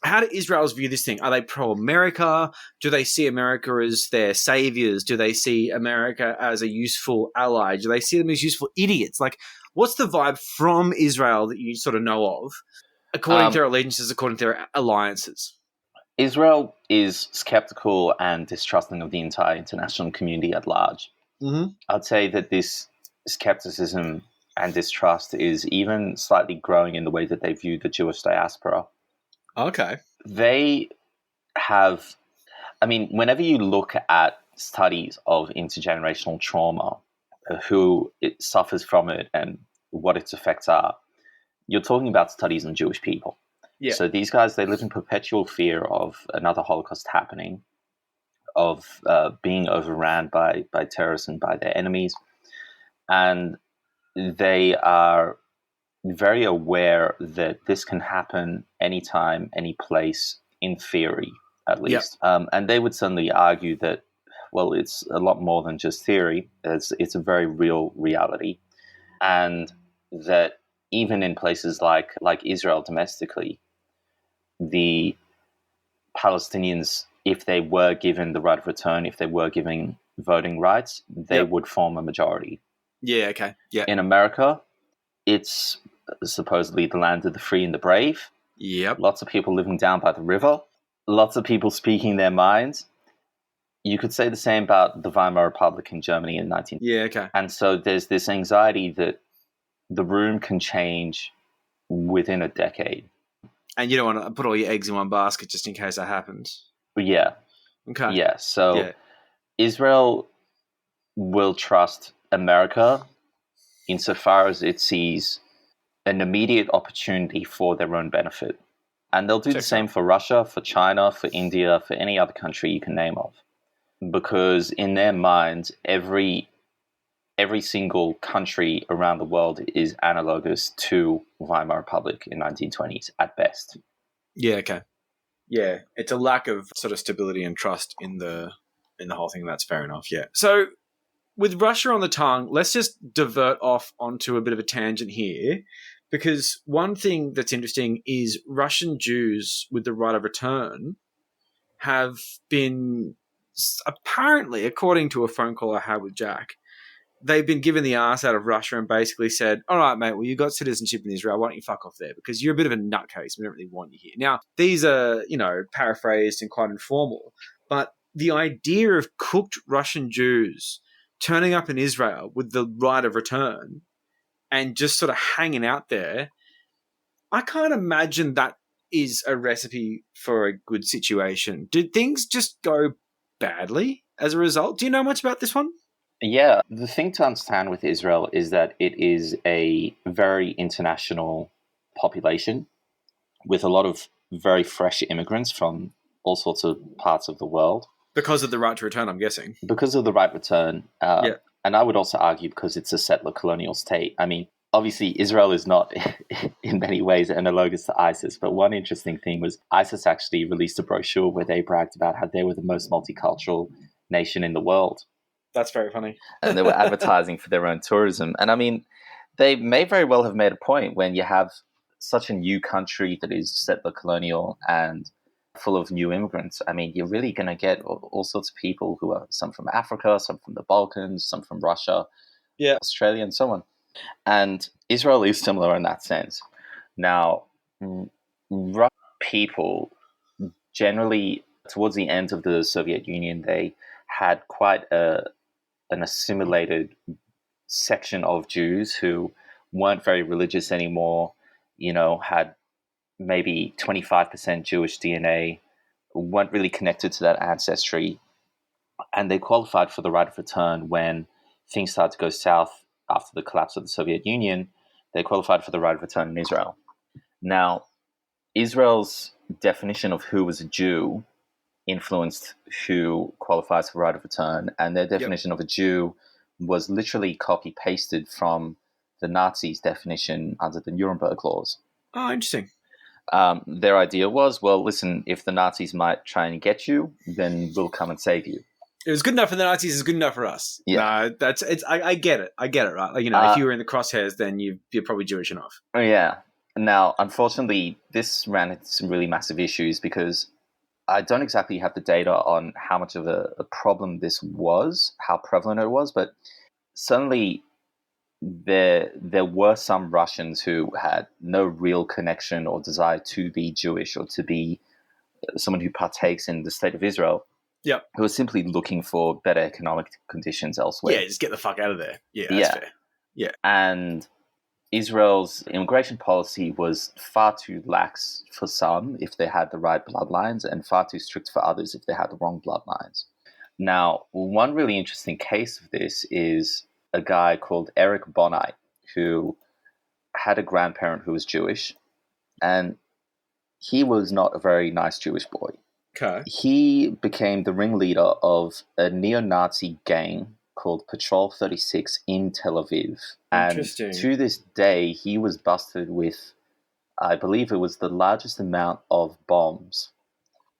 how do Israelis view this thing? Are they pro-America? Do they see America as their saviors? Do they see America as a useful ally? Do they see them as useful idiots? Like, what's the vibe from Israel that you sort of know of, according to their allegiances, according to their alliances? Israel is skeptical and distrusting of the entire international community at large. Mm-hmm. I'd say that this skepticism and distrust is even slightly growing in the way that they view the Jewish diaspora. Okay. They have, I mean, whenever you look at studies of intergenerational trauma, who it suffers from it and what its effects are, you're talking about studies on Jewish people. Yeah. So these guys, they live in perpetual fear of another Holocaust happening, of being overran by terrorists and by their enemies. And they are very aware that this can happen anytime, any place, in theory, at least. Yep. And they would certainly argue that, well, it's a lot more than just theory. It's a very real reality. And that even in places like Israel domestically, the Palestinians, if they were given the right of return, if they were given voting rights, they would form a majority. Yeah, okay. Yeah. In America, it's supposedly the land of the free and the brave. Yep. Lots of people living down by the river. Lots of people speaking their minds. You could say the same about the Weimar Republic in Germany in 19... Yeah, okay. And so there's this anxiety that the room can change within a decade. And you don't want to put all your eggs in one basket just in case that happens. Yeah. Okay. Yeah, so Israel will trust America insofar as it sees an immediate opportunity for their own benefit. And they'll do the same for Russia, for China, for India, for any other country you can name of. Because in their minds, every single country around the world is analogous to Weimar Republic in 1920s at best. Yeah, okay. Yeah, it's a lack of sort of stability and trust in the whole thing. That's fair enough, yeah. So with Russia on the tongue, let's just divert off onto a bit of a tangent here, because one thing that's interesting is Russian Jews with the right of return have been, apparently, according to a phone call I had with Jack, they've been given the arse out of Russia and basically said, all right, mate, well, you got citizenship in Israel. Why don't you fuck off there? Because you're a bit of a nutcase. We don't really want you here. Now, these are, paraphrased and quite informal, but the idea of cooked Russian Jews turning up in Israel with the right of return and just sort of hanging out there, I can't imagine that is a recipe for a good situation. Did things just go badly as a result? Do you know much about this one? Yeah, the thing to understand with Israel is that it is a very international population with a lot of very fresh immigrants from all sorts of parts of the world. Because of the right to return, I'm guessing. Because of the right return. And I would also argue because it's a settler colonial state. I mean, obviously, Israel is not in many ways analogous to ISIS, but one interesting thing was ISIS actually released a brochure where they bragged about how they were the most multicultural nation in the world. That's very funny. And they were advertising for their own tourism. And I mean, they may very well have made a point when you have such a new country that is settler colonial and full of new immigrants. I mean, you're really going to get all sorts of people who are some from Africa, some from the Balkans, some from Russia, Australia, and so on. And Israel is similar in that sense. Now, Russian people generally, towards the end of the Soviet Union, they had quite an assimilated section of Jews who weren't very religious anymore, had maybe 25% Jewish DNA, weren't really connected to that ancestry. And they qualified for the right of return when things started to go south after the collapse of the Soviet Union. They qualified for the right of return in Israel. Now, Israel's definition of who was a Jew influenced who qualifies for right of return, and their definition of a Jew was literally copy-pasted from the Nazis' definition under the Nuremberg laws. Oh, interesting. Their idea was, well, listen, if the Nazis might try and get you, then we'll come and save you. It was good enough for the Nazis. It's good enough for us. Yeah. No, that's it's. I get it. I get it. Right. Like, if you were in the crosshairs, then you're probably Jewish enough. Oh, yeah. Now, unfortunately, this ran into some really massive issues because I don't exactly have the data on how much of a problem this was, how prevalent it was, but certainly there were some Russians who had no real connection or desire to be Jewish or to be someone who partakes in the state of Israel. Yep. Who are simply looking for better economic conditions elsewhere. Yeah, just get the fuck out of there. Yeah, that's fair. Yeah. And Israel's immigration policy was far too lax for some if they had the right bloodlines and far too strict for others if they had the wrong bloodlines. Now, one really interesting case of this is a guy called Eric Bonai, who had a grandparent who was Jewish, and he was not a very nice Jewish boy. Okay. He became the ringleader of a neo-Nazi gang called Patrol 36 in Tel Aviv. And Interesting. to this day, he was busted with, I believe it was the largest amount of bombs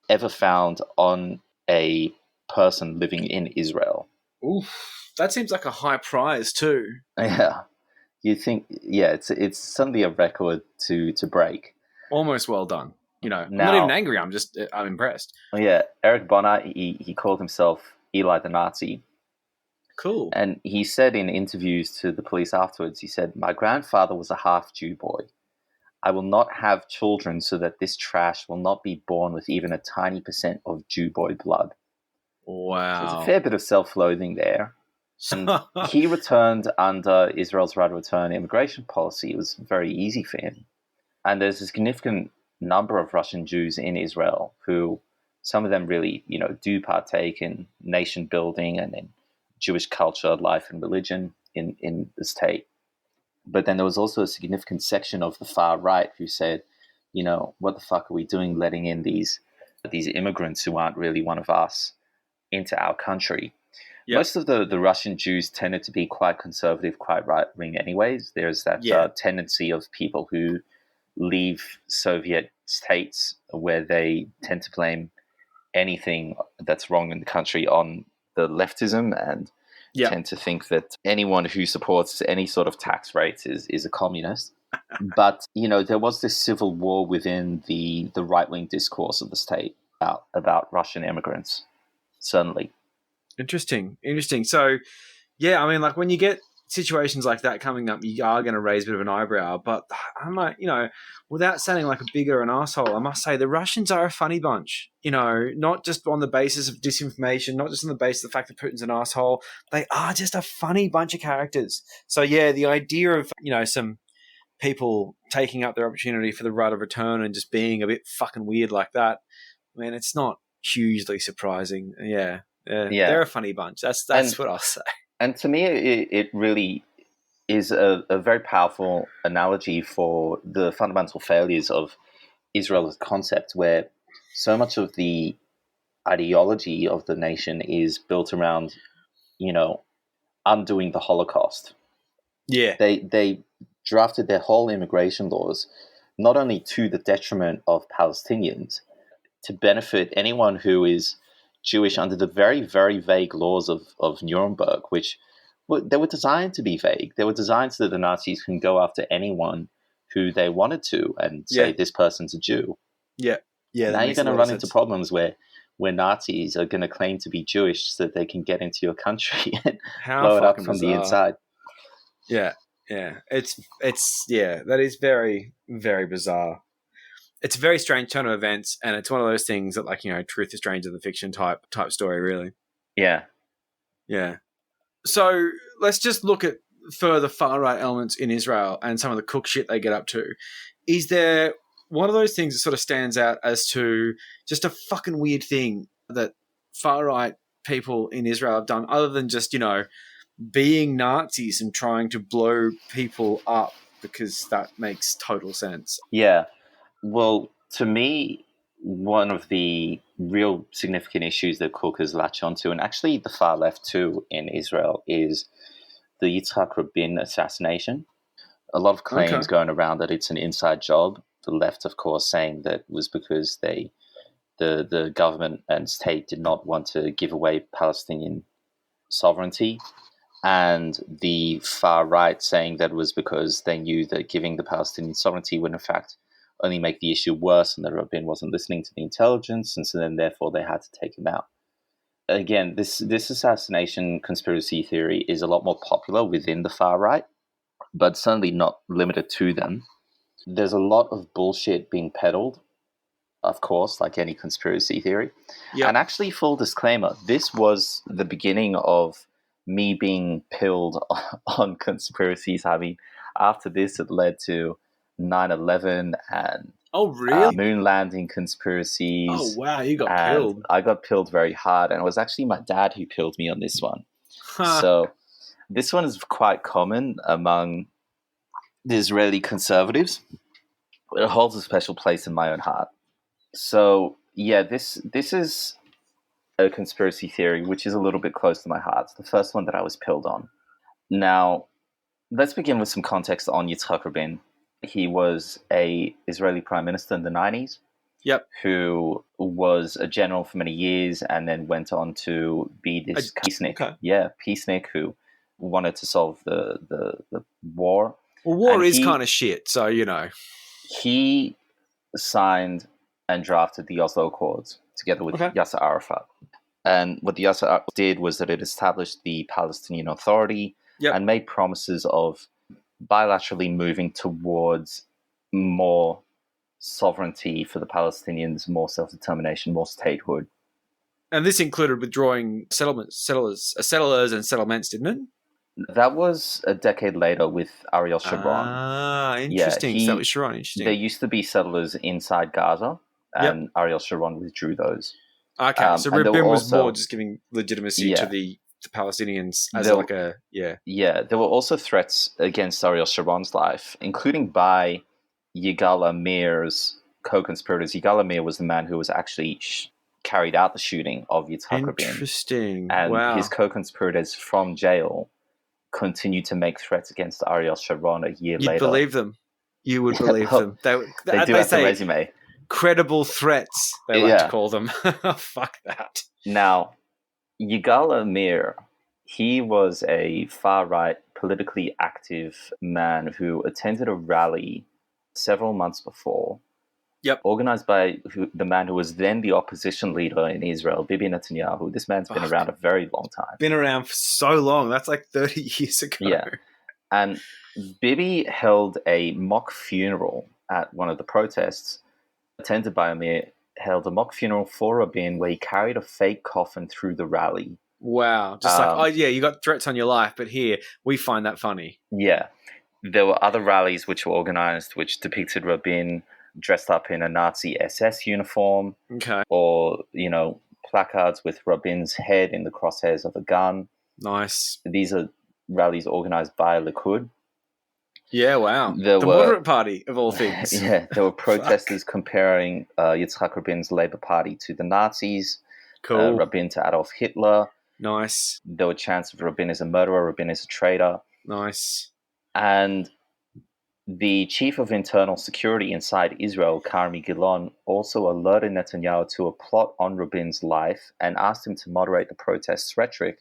ever found on a person living in Israel. Oof. That seems like a high prize too. Yeah. You think, it's suddenly a record to break. Almost well done. I'm not Now- even angry. I'm impressed. Yeah, Eric Bonner, he called himself Eli the Nazi. Cool. And he said in interviews to the police afterwards, he said, "My grandfather was a half Jew boy. I will not have children so that this trash will not be born with even a tiny % of Jew boy blood." Wow. So there's a fair bit of self-loathing there. And he returned under Israel's right of return immigration policy. It was very easy for him. And there's a significant number of Russian Jews in Israel who, some of them really, do partake in nation building and in Jewish culture, life, and religion in the state. But then there was also a significant section of the far right who said, what the fuck are we doing letting in these immigrants who aren't really one of us into our country? Yep. Most of the Russian Jews tended to be quite conservative, quite right-wing anyways. There's that tendency of people who leave Soviet states where they tend to blame anything that's wrong in the country on the leftism and tend to think that anyone who supports any sort of tax rates is a communist. But, there was this civil war within the right-wing discourse of the state about Russian immigrants, certainly. Interesting. So, when you get situations like that coming up, you are going to raise a bit of an eyebrow. But I'm like, without sounding like a bigger an asshole, I must say the Russians are a funny bunch. Not just on the basis of disinformation, not just on the basis of the fact that Putin's an asshole. They are just a funny bunch of characters. So yeah, the idea of some people taking up their opportunity for the right of return and just being a bit fucking weird like that, man, it's not hugely surprising. Yeah. They're a funny bunch. That's what I'll say. And to me, it really is a very powerful analogy for the fundamental failures of Israel as a concept, where so much of the ideology of the nation is built around, undoing the Holocaust. Yeah. They drafted their whole immigration laws, not only to the detriment of Palestinians, to benefit anyone who is Jewish under the very, very vague laws of Nuremberg, which they were designed to be vague. They were designed so that the Nazis can go after anyone who they wanted to and say this person's a Jew. Yeah. Now you're going to run into problems where Nazis are going to claim to be Jewish so that they can get into your country and blow it up from the inside. Yeah. It's that is very, very bizarre. It's a very strange turn of events, and it's one of those things that, truth is stranger than fiction type story, really. Yeah. So let's just look at further far-right elements in Israel and some of the cook shit they get up to. Is there one of those things that sort of stands out as to just a fucking weird thing that far-right people in Israel have done, other than just, being Nazis and trying to blow people up, because that makes total sense? Yeah. Well, to me, one of the real significant issues that cookers latch onto, and actually the far left too in Israel, is the Yitzhak Rabin assassination. A lot of claims going around that it's an inside job. The left, of course, saying that was because they the government and state did not want to give away Palestinian sovereignty, and the far right saying that was because they knew that giving the Palestinian sovereignty would in fact only make the issue worse, and that Rabin wasn't listening to the intelligence, and so then therefore they had to take him out. Again, this assassination conspiracy theory is a lot more popular within the far right, but certainly not limited to them. There's a lot of bullshit being peddled, of course, like any conspiracy theory. Yep. And actually, full disclaimer, this was the beginning of me being pilled on conspiracies. I mean, after this, it led to 9/11 and Oh, really? moon landing conspiracies. Oh, wow, you got and pilled. I got pilled very hard, and it was actually my dad who pilled me on this one. So this one is quite common among the Israeli conservatives. It holds a special place in my own heart. So yeah, this is a conspiracy theory which is a little bit close to my heart. It's the first one that I was pilled on. Now, let's begin with some context on Yitzhak Rabin. He was a Israeli prime minister in the 90s. Yep. Who was a general for many years and then went on to be this peacenik. Okay. Yeah, peacenik who wanted to solve the war. Well, war And is he- kind of shit, so, you know. He signed and drafted the Oslo Accords together with Yasser Arafat. And what the Yasser Arafat did was that it established the Palestinian Authority and made promises of bilaterally moving towards more sovereignty for the Palestinians, more self-determination, more statehood. And this included withdrawing settlers and settlements, didn't it? That was a decade later with Ariel Sharon. Ah, interesting. So that was Sharon. Interesting. There used to be settlers inside Gaza, and Ariel Sharon withdrew those. Okay, so and there Rabin were was also- more just giving legitimacy to the Palestinians as There- like a Yeah, there were also threats against Ariel Sharon's life, including by Yigal Amir's co-conspirators. Yigal Amir was the man who was actually carried out the shooting of Yitzhak Rabin. Interesting. And Wow. his co-conspirators from jail continued to make threats against Ariel Sharon a year You'd later. believe them. You would believe well, them. They do have the say resume. credible threats, they like Yeah. to call them. Fuck that. Now, Yigal Amir, he was a far-right, politically active man who attended a rally several months before, organized by the man who was then the opposition leader in Israel, Bibi Netanyahu. This man's been around a very long time. Been around for so long. That's like 30 years ago. Yeah. And Bibi held a mock funeral at one of the protests, attended by Amir, held a mock funeral for Rabin where he carried a fake coffin through the rally. Wow. Just like, oh yeah, you got threats on your life, but here, we find that funny. Yeah. There were other rallies which were organized which depicted Rabin dressed up in a Nazi SS uniform. Okay. Or, placards with Rabin's head in the crosshairs of a gun. Nice. These are rallies organized by Likud. Yeah, wow. There the were- moderate party of all things. Yeah, there were protesters comparing Yitzhak Rabin's Labour Party to the Nazis, Cool. Rabin to Adolf Hitler. Nice. There were chants of Rabin is a murderer, Rabin is a traitor. Nice. And the chief of internal security inside Israel, Karmi Gilon, also alerted Netanyahu to a plot on Rabin's life and asked him to moderate the protests' rhetoric.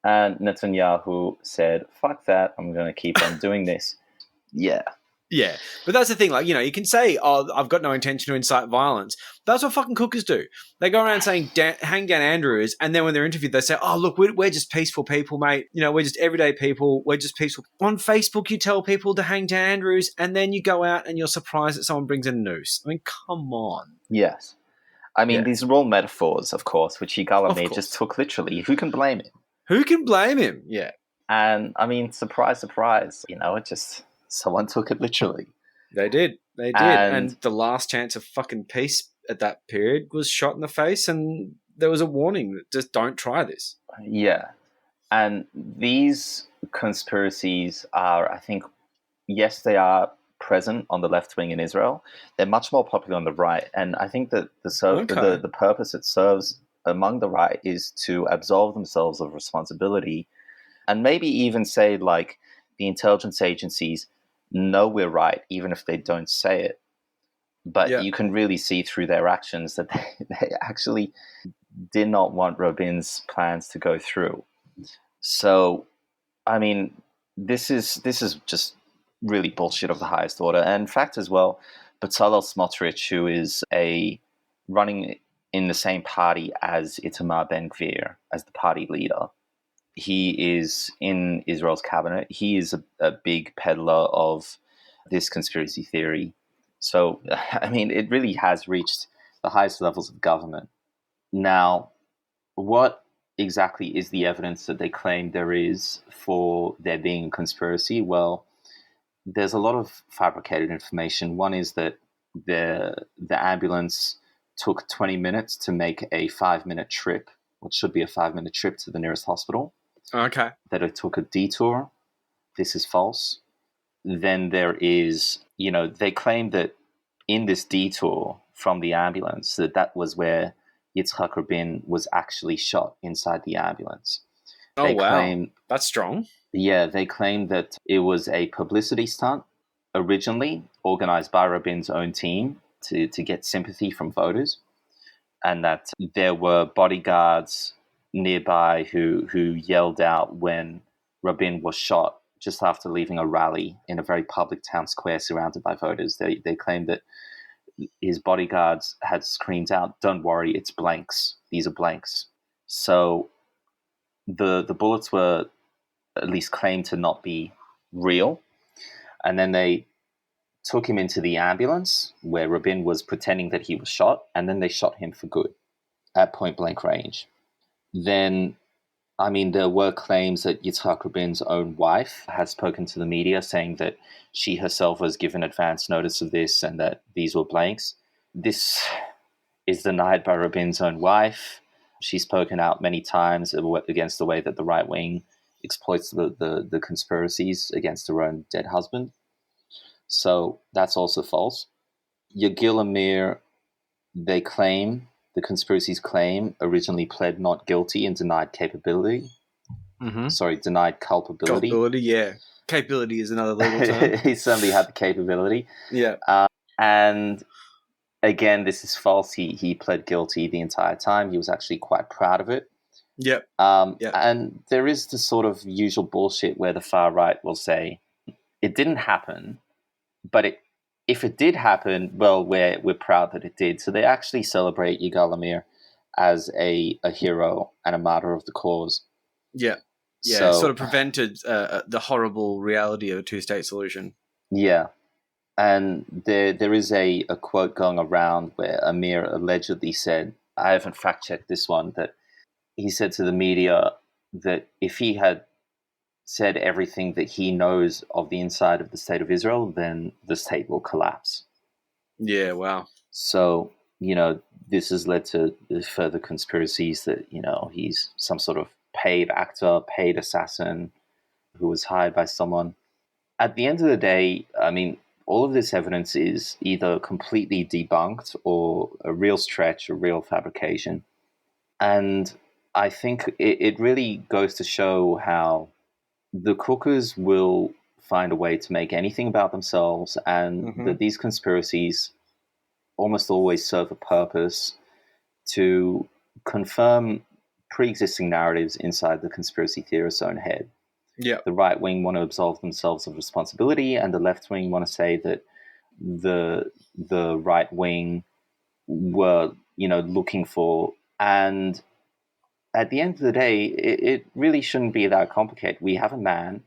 And Netanyahu said, fuck that, I'm going to keep on doing this. Yeah. Yeah, but that's the thing. Like, you can say, "Oh, I've got no intention to incite violence." That's what fucking cookers do. They go around saying, "Hang down Andrews," and then when they're interviewed, they say, "Oh, look, we're just peaceful people, mate. We're just everyday people. We're just peaceful." On Facebook, you tell people to hang down Andrews, and then you go out and you're surprised that someone brings in a noose. I mean, come on. Yes. I mean, these are all metaphors, of course, which Yigal Amir course. just took literally. Who can blame him? Who can blame him? Yeah. And I mean, surprise, surprise, it just, someone took it literally. They did. They did. And the last chance of fucking peace at that period was shot in the face, and there was a warning that just don't try this. Yeah. And these conspiracies are, I think, yes, they are present on the left wing in Israel. They're much more popular on the right. And I think that the purpose it serves among the right is to absolve themselves of responsibility and maybe even say, like, the intelligence agencies know we're right, even if they don't say it. But Yeah. you can really see through their actions that they actually did not want Rabin's plans to go through. So, I mean, this is just really bullshit of the highest order. And in fact, as well, Bezalel Smotrich, who is running in the same party as Itamar Ben-Gvir, as the party leader, he is in Israel's cabinet. He is a big peddler of this conspiracy theory. So, I mean, it really has reached the highest levels of government. Now, what exactly is the evidence that they claim there is for there being a conspiracy? Well, there's a lot of fabricated information. One is that the ambulance took 20 minutes to make a 5-minute trip, what should be a 5-minute trip to the nearest hospital. Okay. That it took a detour. This is false. Then there is, they claim that in this detour from the ambulance, that was where Yitzhak Rabin was actually shot inside the ambulance. Oh, They wow. claim, That's strong. yeah, they claim that it was a publicity stunt originally organized by Rabin's own team to get sympathy from voters, and that there were bodyguards nearby who yelled out when Rabin was shot just after leaving a rally in a very public town square surrounded by voters. They claimed that his bodyguards had screamed out, "Don't worry, it's blanks. These are blanks." So the bullets were at least claimed to not be real. And then they took him into the ambulance where Rabin was pretending that he was shot, and then they shot him for good at point blank range. Then, I mean, there were claims that Yitzhak Rabin's own wife had spoken to the media saying that she herself was given advance notice of this and that these were blanks. This is denied by Rabin's own wife. She's spoken out many times against the way that the right wing exploits the conspiracies against her own dead husband. So that's also false. Yagil Amir, the conspiracies claim, originally pled not guilty and denied capability. Mm-hmm. Sorry, denied culpability. Culpability, yeah. Capability is another legal term. He certainly had the capability. Yeah. And again, this is false. He pled guilty the entire time. He was actually quite proud of it. Yep. And there is the sort of usual bullshit where the far right will say, it didn't happen, but if it did happen, well, we're proud that it did. So they actually celebrate Yigal Amir as a hero and a martyr of the cause. Yeah. Yeah, So, sort of prevented the horrible reality of a two-state solution. yeah. And there is a quote going around where Amir allegedly said, I haven't fact-checked this one, that he said to the media that if he had said everything that he knows of the inside of the state of Israel, then the state will collapse. Yeah, wow. So, this has led to further conspiracies that, he's some sort of paid actor, paid assassin who was hired by someone. At the end of the day, I mean, all of this evidence is either completely debunked or a real stretch, a real fabrication. And I think it really goes to show how the cookers will find a way to make anything about themselves, and that these conspiracies almost always serve a purpose to confirm pre-existing narratives inside the conspiracy theorist's own head. Yeah. The right wing want to absolve themselves of responsibility, and the left wing want to say that the right wing were, looking for. And at the end of the day, it really shouldn't be that complicated. We have a man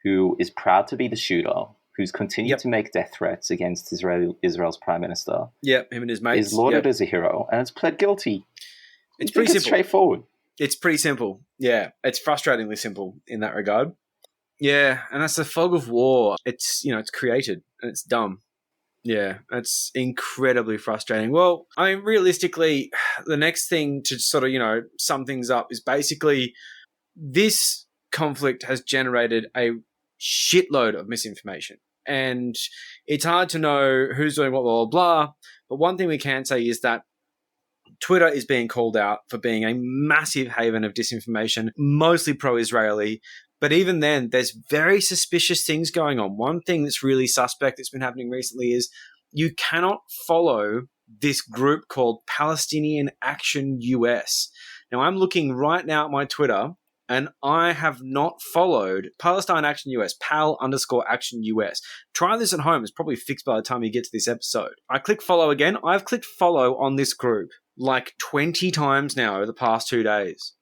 who is proud to be the shooter, who's continued to make death threats against Israel's prime minister. Yep, him and his mates. Is lauded as a hero, and it's pled guilty. It's pretty simple. Straightforward. It's pretty simple. Yeah, it's frustratingly simple in that regard. Yeah, and that's the fog of war. It's, it's created, and it's dumb. Yeah, it's incredibly frustrating. Well, I mean, realistically, the next thing to sort of, sum things up is basically this conflict has generated a shitload of misinformation. And it's hard to know who's doing what, blah, blah, blah. But one thing we can say is that Twitter is being called out for being a massive haven of disinformation, mostly pro-Israeli. But even then, there's very suspicious things going on. One thing that's really suspect that's been happening recently is you cannot follow this group called Palestinian Action US. Now, I'm looking right now at my Twitter, and I have not followed Palestine Action US, PAL_Action US. Try this at home. It's probably fixed by the time you get to this episode. I click follow again. I've clicked follow on this group like 20 times now over the past 2 days,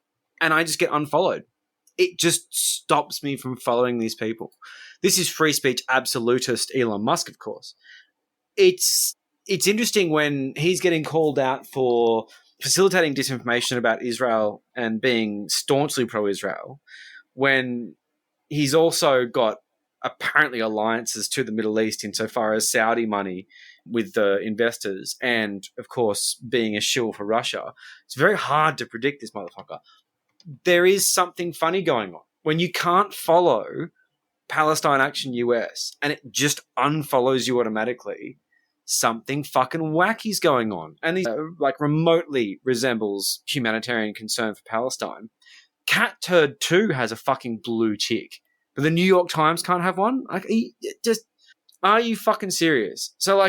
and I just get unfollowed. It just stops me from following these people. This is free speech absolutist Elon Musk, of course. It's interesting when he's getting called out for facilitating disinformation about Israel and being staunchly pro-Israel, when he's also got apparently alliances to the Middle East insofar as Saudi money with the investors and, of course, being a shill for Russia. It's very hard to predict this motherfucker. There is something funny going on. When you can't follow Palestine Action US and it just unfollows you automatically, something fucking wacky's going on. And he remotely resembles humanitarian concern for Palestine. Cat Turd 2 has a fucking blue tick, but the New York Times can't have one? Are you fucking serious? So,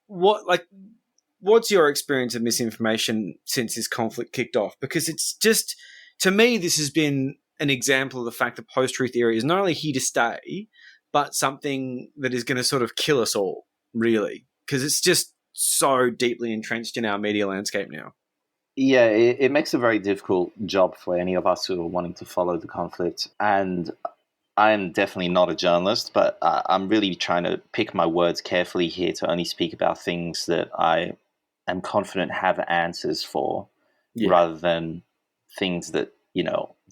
what's your experience of misinformation since this conflict kicked off? Because it's just, to me, this has been an example of the fact that post-truth theory is not only here to stay, but something that is going to sort of kill us all, really. Because it's just so deeply entrenched in our media landscape now. Yeah, it makes a very difficult job for any of us who are wanting to follow the conflict. And I'm definitely not a journalist, but I'm really trying to pick my words carefully here to only speak about things that I am confident have answers for, rather than things that,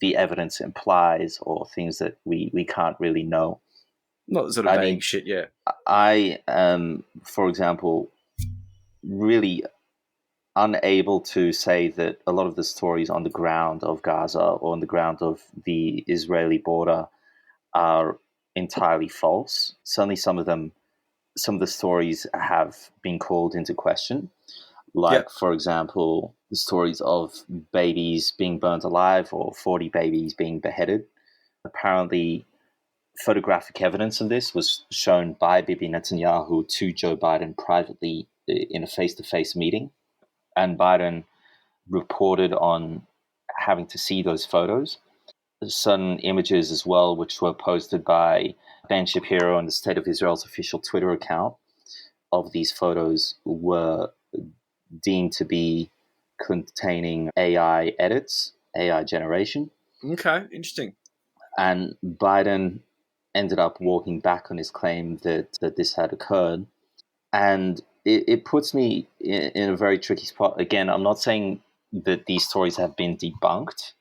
the evidence implies or things that we can't really know. Not sort of vague shit, yeah. I am, for example, really unable to say that a lot of the stories on the ground of Gaza or on the ground of the Israeli border are entirely false. Certainly some of the stories have been called into question. For example, the stories of babies being burnt alive or 40 babies being beheaded. Apparently, photographic evidence of this was shown by Bibi Netanyahu to Joe Biden privately in a face-to-face meeting. And Biden reported on having to see those photos. Certain images as well, which were posted by Ben Shapiro on the State of Israel's official Twitter account of these photos, were deemed to be containing AI edits, AI generation. Okay, interesting. And Biden ended up walking back on his claim that this had occurred. And it puts me in a very tricky spot. Again, I'm not saying that these stories have been debunked,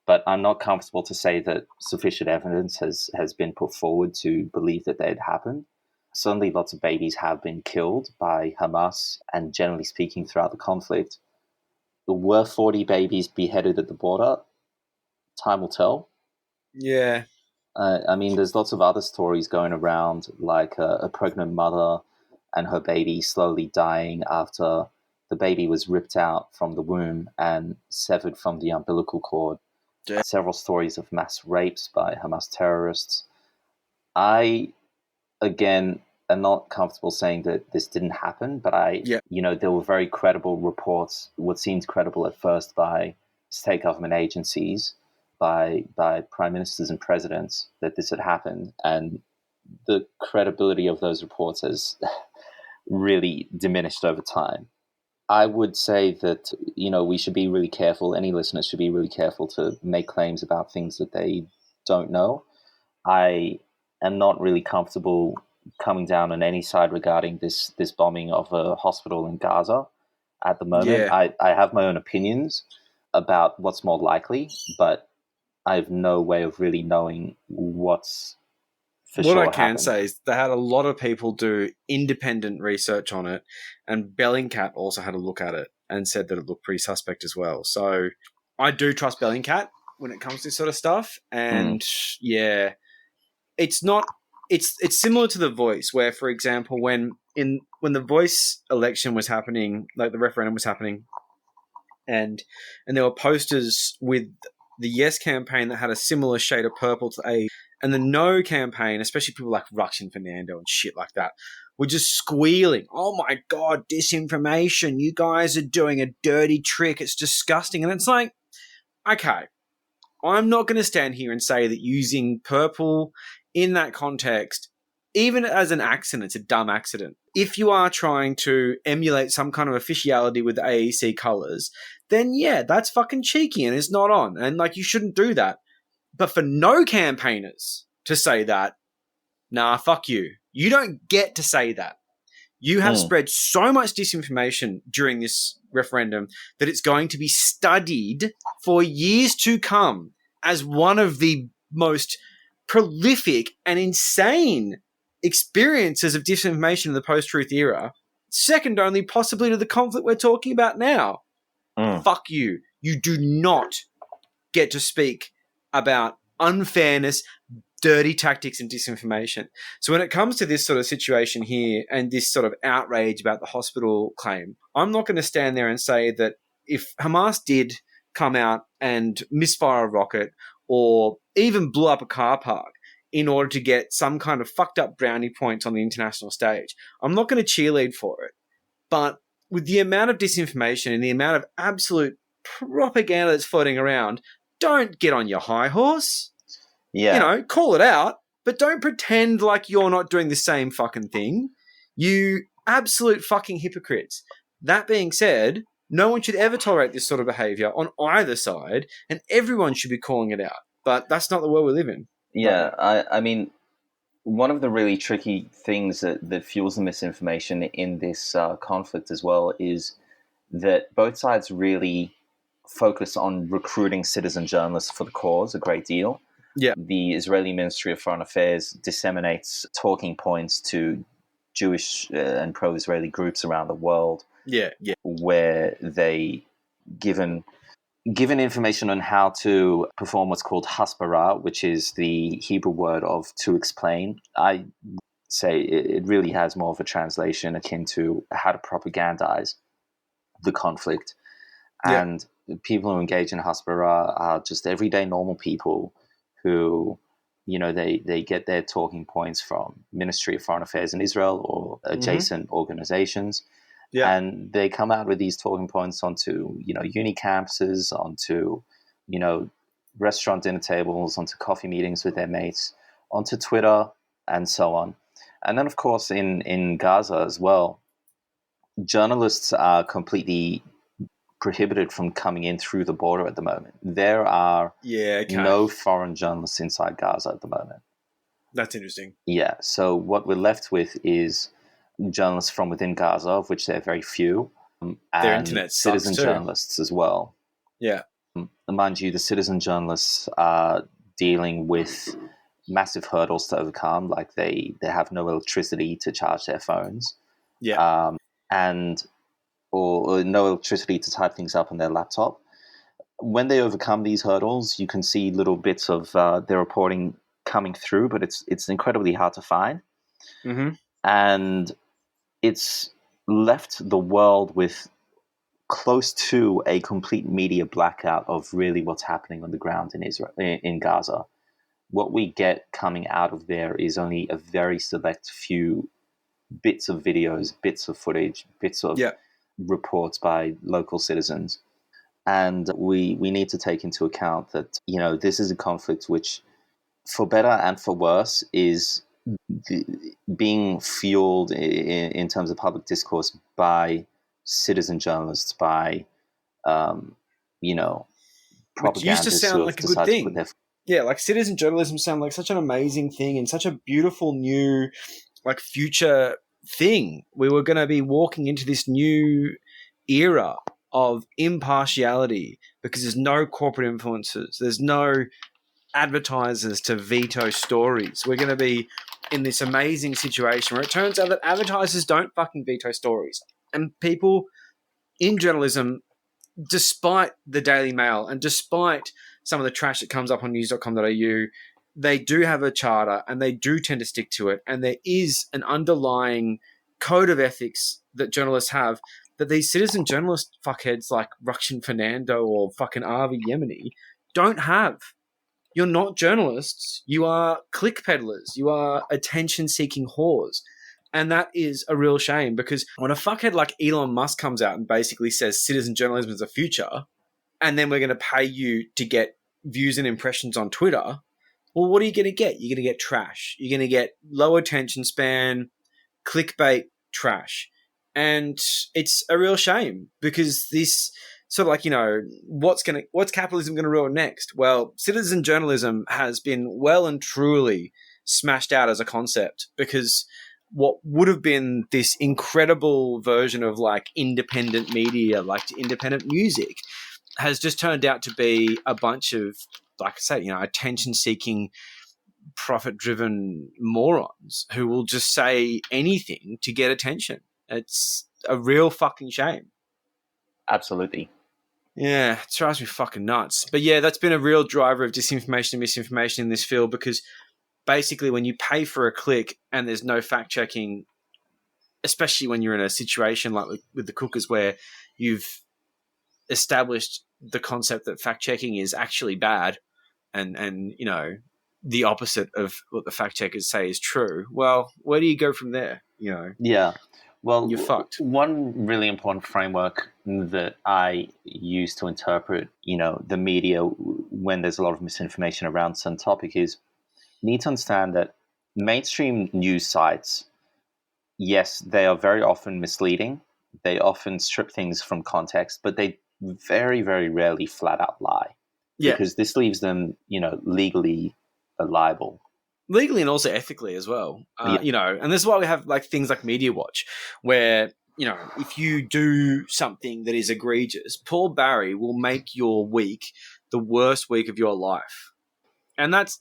but I'm not comfortable to say that sufficient evidence has been put forward to believe that they had happened. Certainly lots of babies have been killed by Hamas, and generally speaking throughout the conflict. Were 40 babies beheaded at the border? Time will tell. Yeah. There's lots of other stories going around, like a pregnant mother and her baby slowly dying after the baby was ripped out from the womb and severed from the umbilical cord. Yeah. Several stories of mass rapes by Hamas terrorists. I, again, am not comfortable saying that this didn't happen, but there were very credible reports, what seemed credible at first by state government agencies, by prime ministers and presidents, that this had happened. And the credibility of those reports has really diminished over time. I would say that, we should be really careful. Any listeners should be really careful to make claims about things that they don't know. I am not really comfortable coming down on any side regarding this bombing of a hospital in Gaza at the moment. Yeah. I have my own opinions about what's more likely, but I have no way of really knowing what's for sure. What I can say is they had a lot of people do independent research on it, and Bellingcat also had a look at it and said that it looked pretty suspect as well. So I do trust Bellingcat when it comes to this sort of stuff. And it's not. It's similar to The Voice, where, for example, when the Voice election was happening, like the referendum was happening, and there were posters with the Yes campaign that had a similar shade of purple to A, and the No campaign, especially people like Ruxian Fernando and shit like that, were just squealing, "Oh my God, disinformation. You guys are doing a dirty trick. It's disgusting." And it's like, okay, I'm not going to stand here and say that using purple in that context, even as an accident, it's a dumb accident. If you are trying to emulate some kind of officiality with AEC colors, then yeah, that's fucking cheeky and it's not on. And like, you shouldn't do that. But for no campaigners to say that, nah, fuck you. You don't get to say that. You have spread so much disinformation during this referendum that it's going to be studied for years to come as one of the most prolific and insane experiences of disinformation in the post-truth era, second only possibly to the conflict we're talking about now. Fuck you. You do not get to speak about unfairness, dirty tactics, and disinformation. So when it comes to this sort of situation here and this sort of outrage about the hospital claim, I'm not going to stand there and say that if Hamas did come out and misfire a rocket or even blew up a car park in order to get some kind of fucked up brownie points on the international stage, I'm not going to cheerlead for it. But with the amount of disinformation and the amount of absolute propaganda that's floating around, don't get on your high horse. Yeah. You know, call it out, but don't pretend like you're not doing the same fucking thing. You absolute fucking hypocrites. That being said, no one should ever tolerate this sort of behavior on either side, and everyone should be calling it out. But that's not the world we live in. Yeah, I mean, one of the really tricky things that fuels the misinformation in this conflict as well is that both sides really focus on recruiting citizen journalists for the cause a great deal. Yeah. The Israeli Ministry of Foreign Affairs disseminates talking points to Jewish and pro-Israeli groups around the world. Yeah. Where they given information on how to perform what's called hasbara, which is the Hebrew word of to explain. I say it really has more of a translation akin to how to propagandize the conflict. Yeah. And people who engage in hasbara are just everyday normal people who, you know, they get their talking points from Ministry of Foreign Affairs in Israel or adjacent organizations. Yeah. And they come out with these talking points onto, you know, uni campuses, onto, you know, restaurant dinner tables, onto coffee meetings with their mates, onto Twitter, and so on. And then, of course, in Gaza as well, journalists are completely prohibited from coming in through the border at the moment. There are no foreign journalists inside Gaza at the moment. That's interesting. Yeah. So what we're left with is journalists from within Gaza, of which there are very few, Their and internet citizen sucks too. journalists as well. Yeah. Mind you, the citizen journalists are dealing with massive hurdles to overcome, like they have no electricity to charge their phones. Yeah. Or no electricity to type things up on their laptop. When they overcome these hurdles, you can see little bits of their reporting coming through, but it's incredibly hard to find. Mm-hmm. And it's left the world with close to a complete media blackout of really what's happening on the ground in Israel, in Gaza. What we get coming out of there is only a very select few bits of videos, bits of footage, bits of reports by local citizens. And we need to take into account that, you know, this is a conflict which, for better and for worse, is being fueled in terms of public discourse by citizen journalists, by, you know, propagandists. Which used to sound like a good thing. Yeah, like citizen journalism sounded like such an amazing thing and such a beautiful new, like, future thing. We were going to be walking into this new era of impartiality because there's no corporate influences. There's no advertisers to veto stories. We're going to be in this amazing situation where it turns out that advertisers don't fucking veto stories. And people in journalism, despite the Daily Mail and despite some of the trash that comes up on news.com.au, they do have a charter and they do tend to stick to it. And there is an underlying code of ethics that journalists have that these citizen journalist fuckheads like Rukshan Fernando or fucking Avi Yemeni don't have. You're not journalists. You are click peddlers. You are attention-seeking whores. And that is a real shame, because when a fuckhead like Elon Musk comes out and basically says citizen journalism is the future, and then we're going to pay you to get views and impressions on Twitter, well, what are you going to get? You're going to get trash. You're going to get low attention span, clickbait trash. And it's a real shame, because this sort of like, what's capitalism going to ruin next? Well, citizen journalism has been well and truly smashed out as a concept, because what would have been this incredible version of like independent media, like independent music, has just turned out to be a bunch of, like I say, attention-seeking, profit-driven morons who will just say anything to get attention. It's a real fucking shame. Absolutely. Yeah, it drives me fucking nuts. But yeah, that's been a real driver of disinformation and misinformation in this field, because basically when you pay for a click and there's no fact-checking, especially when you're in a situation like with the Cookers where you've established the concept that fact-checking is actually bad and the opposite of what the fact-checkers say is true, well, where do you go from there? Yeah. Well, you're fucked. One really important framework that I use to interpret, the media when there's a lot of misinformation around some topic is you need to understand that mainstream news sites, yes, they are very often misleading. They often strip things from context, but they very, very rarely flat out lie. Yeah. Because this leaves them, legally liable. Legally and also ethically as well. Yeah. And this is why we have like things like Media Watch, where, if you do something that is egregious, Paul Barry will make your week the worst week of your life. And that's,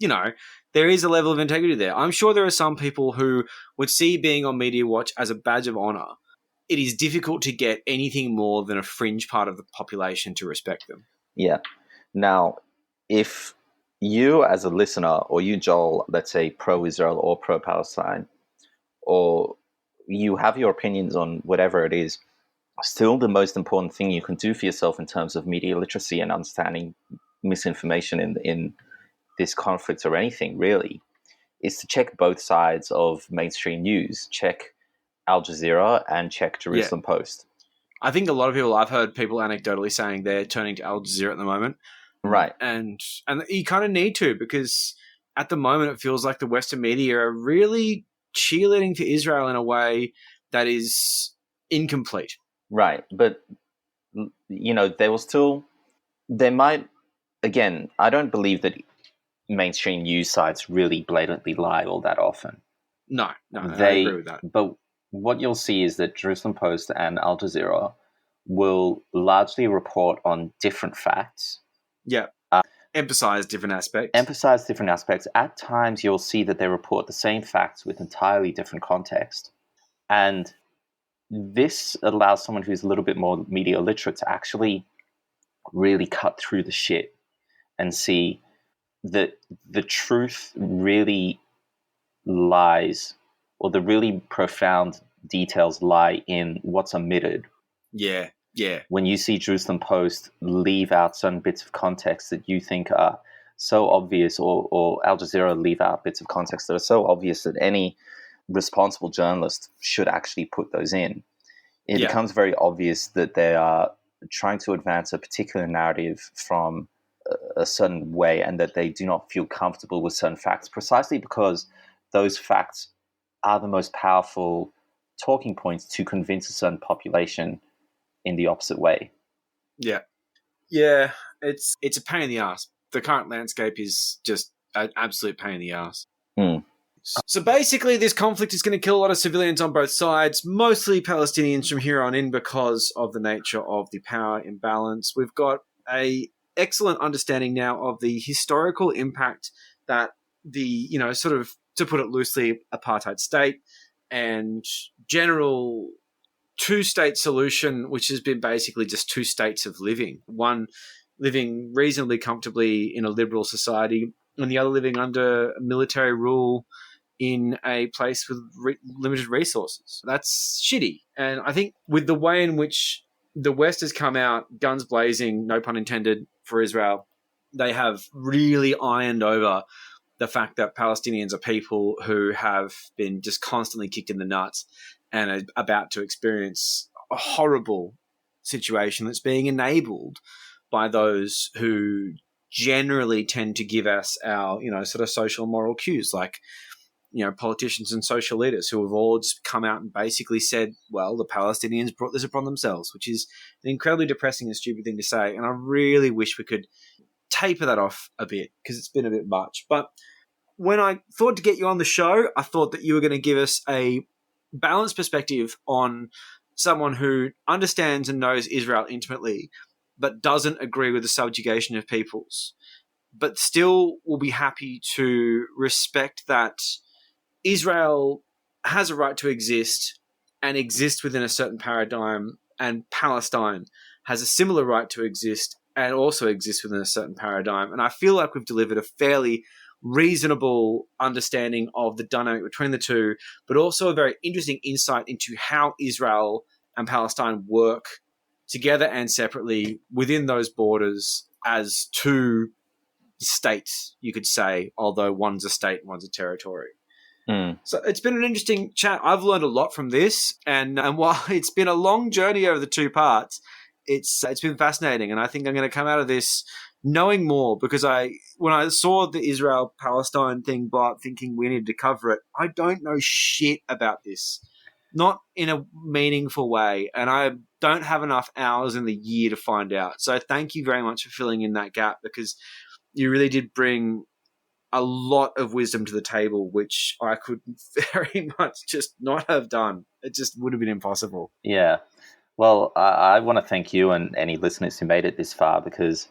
there is a level of integrity there. I'm sure there are some people who would see being on Media Watch as a badge of honor. It is difficult to get anything more than a fringe part of the population to respect them. Yeah. Now, if you as a listener, or you, Joel, let's say pro-Israel or pro-Palestine, or you have your opinions on whatever it is, still the most important thing you can do for yourself in terms of media literacy and understanding misinformation in this conflict or anything really is to check both sides of mainstream news. Check Al Jazeera and check Jerusalem Post. I think a lot of people, I've heard people anecdotally saying they're turning to Al Jazeera at the moment. Right. And you kind of need to, because at the moment it feels like the Western media are really cheerleading for Israel in a way that is incomplete. Right. But, they might, again, I don't believe that mainstream news sites really blatantly lie all that often. No, I agree with that. But what you'll see is that Jerusalem Post and Al Jazeera will largely report on different facts. Yeah. Emphasize different aspects. At times, you'll see that they report the same facts with entirely different context. And this allows someone who's a little bit more media literate to actually really cut through the shit and see that the truth really lies, or the really profound details lie in what's omitted. Yeah. When you see Jerusalem Post leave out certain bits of context that you think are so obvious, or Al Jazeera leave out bits of context that are so obvious that any responsible journalist should actually put those in, it becomes very obvious that they are trying to advance a particular narrative from a certain way, and that they do not feel comfortable with certain facts, precisely because those facts are the most powerful talking points to convince a certain population in the opposite way. Yeah, it's a pain in the ass. The current landscape is just an absolute pain in the ass. So basically, this conflict is going to kill a lot of civilians on both sides, mostly Palestinians from here on in, because of the nature of the power imbalance. We've got a excellent understanding now of the historical impact that the, sort of, to put it loosely, apartheid state and general two-state solution, which has been basically just two states of living, one living reasonably comfortably in a liberal society and the other living under military rule in a place with limited resources. That's shitty. And I think with the way in which the West has come out, guns blazing, no pun intended, for Israel, they have really ironed over the fact that Palestinians are people who have been just constantly kicked in the nuts and are about to experience a horrible situation that's being enabled by those who generally tend to give us our, sort of social moral cues, like, politicians and social leaders who have all just come out and basically said, well, the Palestinians brought this upon themselves, which is an incredibly depressing and stupid thing to say. And I really wish we could taper that off a bit because it's been a bit much. But when I thought to get you on the show, I thought that you were going to give us a balanced perspective on someone who understands and knows Israel intimately, but doesn't agree with the subjugation of peoples, but still will be happy to respect that Israel has a right to exist and exist within a certain paradigm, and Palestine has a similar right to exist and also exist within a certain paradigm. And I feel like we've delivered a fairly reasonable understanding of the dynamic between the two, but also a very interesting insight into how Israel and Palestine work together and separately within those borders as two states, you could say, although one's a state and one's a territory. So it's been an interesting chat. I've learned a lot from this, and while it's been a long journey over the two parts, it's been fascinating, and I think I'm going to come out of this knowing more, because when I saw the Israel-Palestine thing blow up thinking we needed to cover it, I don't know shit about this, not in a meaningful way, and I don't have enough hours in the year to find out. So thank you very much for filling in that gap, because you really did bring a lot of wisdom to the table, which I could very much just not have done. It just would have been impossible. Yeah. Well, I want to thank you and any listeners who made it this far, because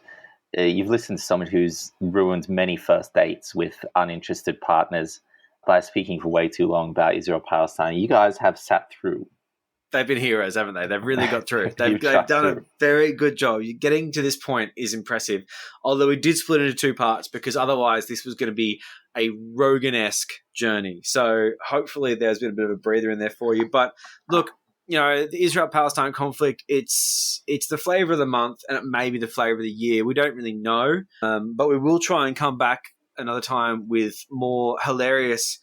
you've listened to someone who's ruined many first dates with uninterested partners by speaking for way too long about Israel-Palestine. You guys have sat through. They've been heroes, haven't they? They've really got through. They've done a very good job. Getting to this point is impressive. Although we did split into two parts, because otherwise this was going to be a Rogan-esque journey. So hopefully there's been a bit of a breather in there for you. But look, the Israel-Palestine conflict, it's the flavor of the month, and it may be the flavor of the year. We don't really know. But we will try and come back another time with more hilarious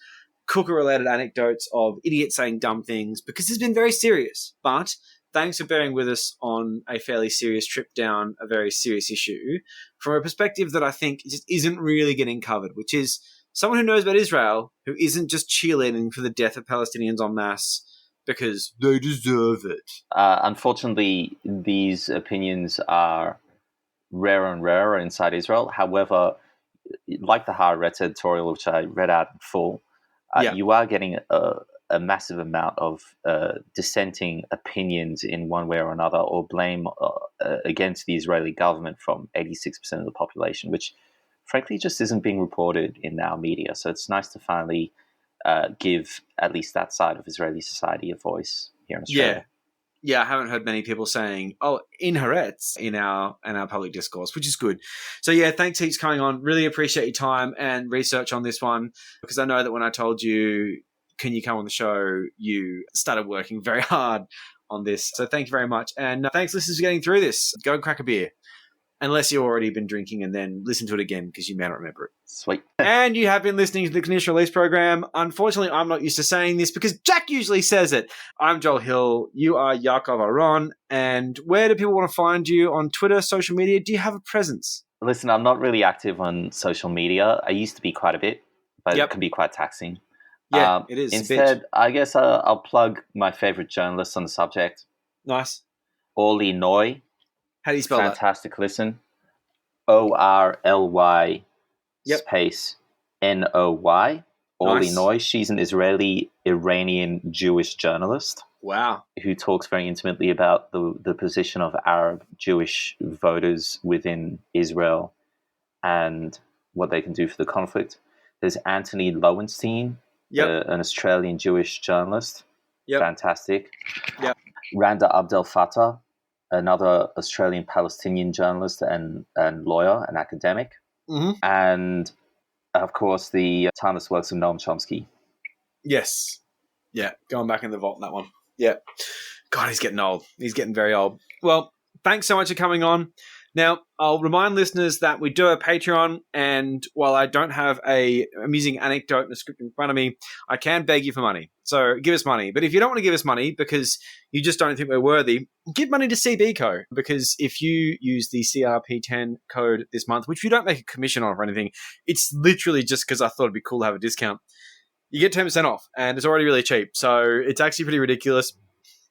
cooker-related anecdotes of idiots saying dumb things, because it's been very serious. But thanks for bearing with us on a fairly serious trip down a very serious issue from a perspective that I think just isn't really getting covered, which is someone who knows about Israel, who isn't just cheerleading for the death of Palestinians en masse because they deserve it. Unfortunately, these opinions are rarer and rarer inside Israel. However, like the Haaretz editorial, which I read out in full, you are getting a massive amount of dissenting opinions in one way or another, or blame against the Israeli government from 86% of the population, which frankly just isn't being reported in our media. So it's nice to finally give at least that side of Israeli society a voice here in Australia. Yeah, I haven't heard many people saying, in Haaretz, in our public discourse, which is good. So yeah, thanks heaps coming on. Really appreciate your time and research on this one, because I know that when I told you, can you come on the show, you started working very hard on this. So thank you very much. And thanks, listeners, for getting through this. Go and crack a beer. Unless you've already been drinking, and then listen to it again because you may not remember it. Sweet. And you have been listening to the Conditional Release program. Unfortunately, I'm not used to saying this because Jack usually says it. I'm Joel Hill. You are Yaakov Aharon. And where do people want to find you on Twitter, social media? Do you have a presence? Listen, I'm not really active on social media. I used to be quite a bit, but it can be quite taxing. Yeah, it is. Instead, I guess I'll plug my favorite journalist on the subject. Nice. Orly Noy. How do you spell Fantastic listen. ORLY space NOY. Orly Noy. She's an Israeli-Iranian Jewish journalist. Wow. Who talks very intimately about the position of Arab Jewish voters within Israel and what they can do for the conflict. There's Anthony Lowenstein, an Australian Jewish journalist. Fantastic. Randa Abdel Fattah, another Australian Palestinian journalist and lawyer and academic. Mm-hmm. And, of course, the timeless works of Noam Chomsky. Yes. Yeah, going back in the vault on that one. Yeah. God, he's getting old. He's getting very old. Well, thanks so much for coming on. Now, I'll remind listeners that we do have Patreon, and while I don't have a amusing anecdote and a script in front of me, I can beg you for money. So give us money. But if you don't want to give us money because you just don't think we're worthy, give money to CBCO, because if you use the CRP10 code this month, which we don't make a commission on or anything, it's literally just because I thought it'd be cool to have a discount. You get 10% off, and it's already really cheap. So it's actually pretty ridiculous.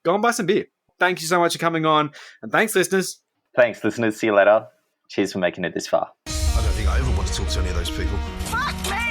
Go and buy some beer. Thank you so much for coming on, and thanks, listeners. Thanks, listeners. See you later. Cheers for making it this far. I don't think I ever want to talk to any of those people. Fuck me!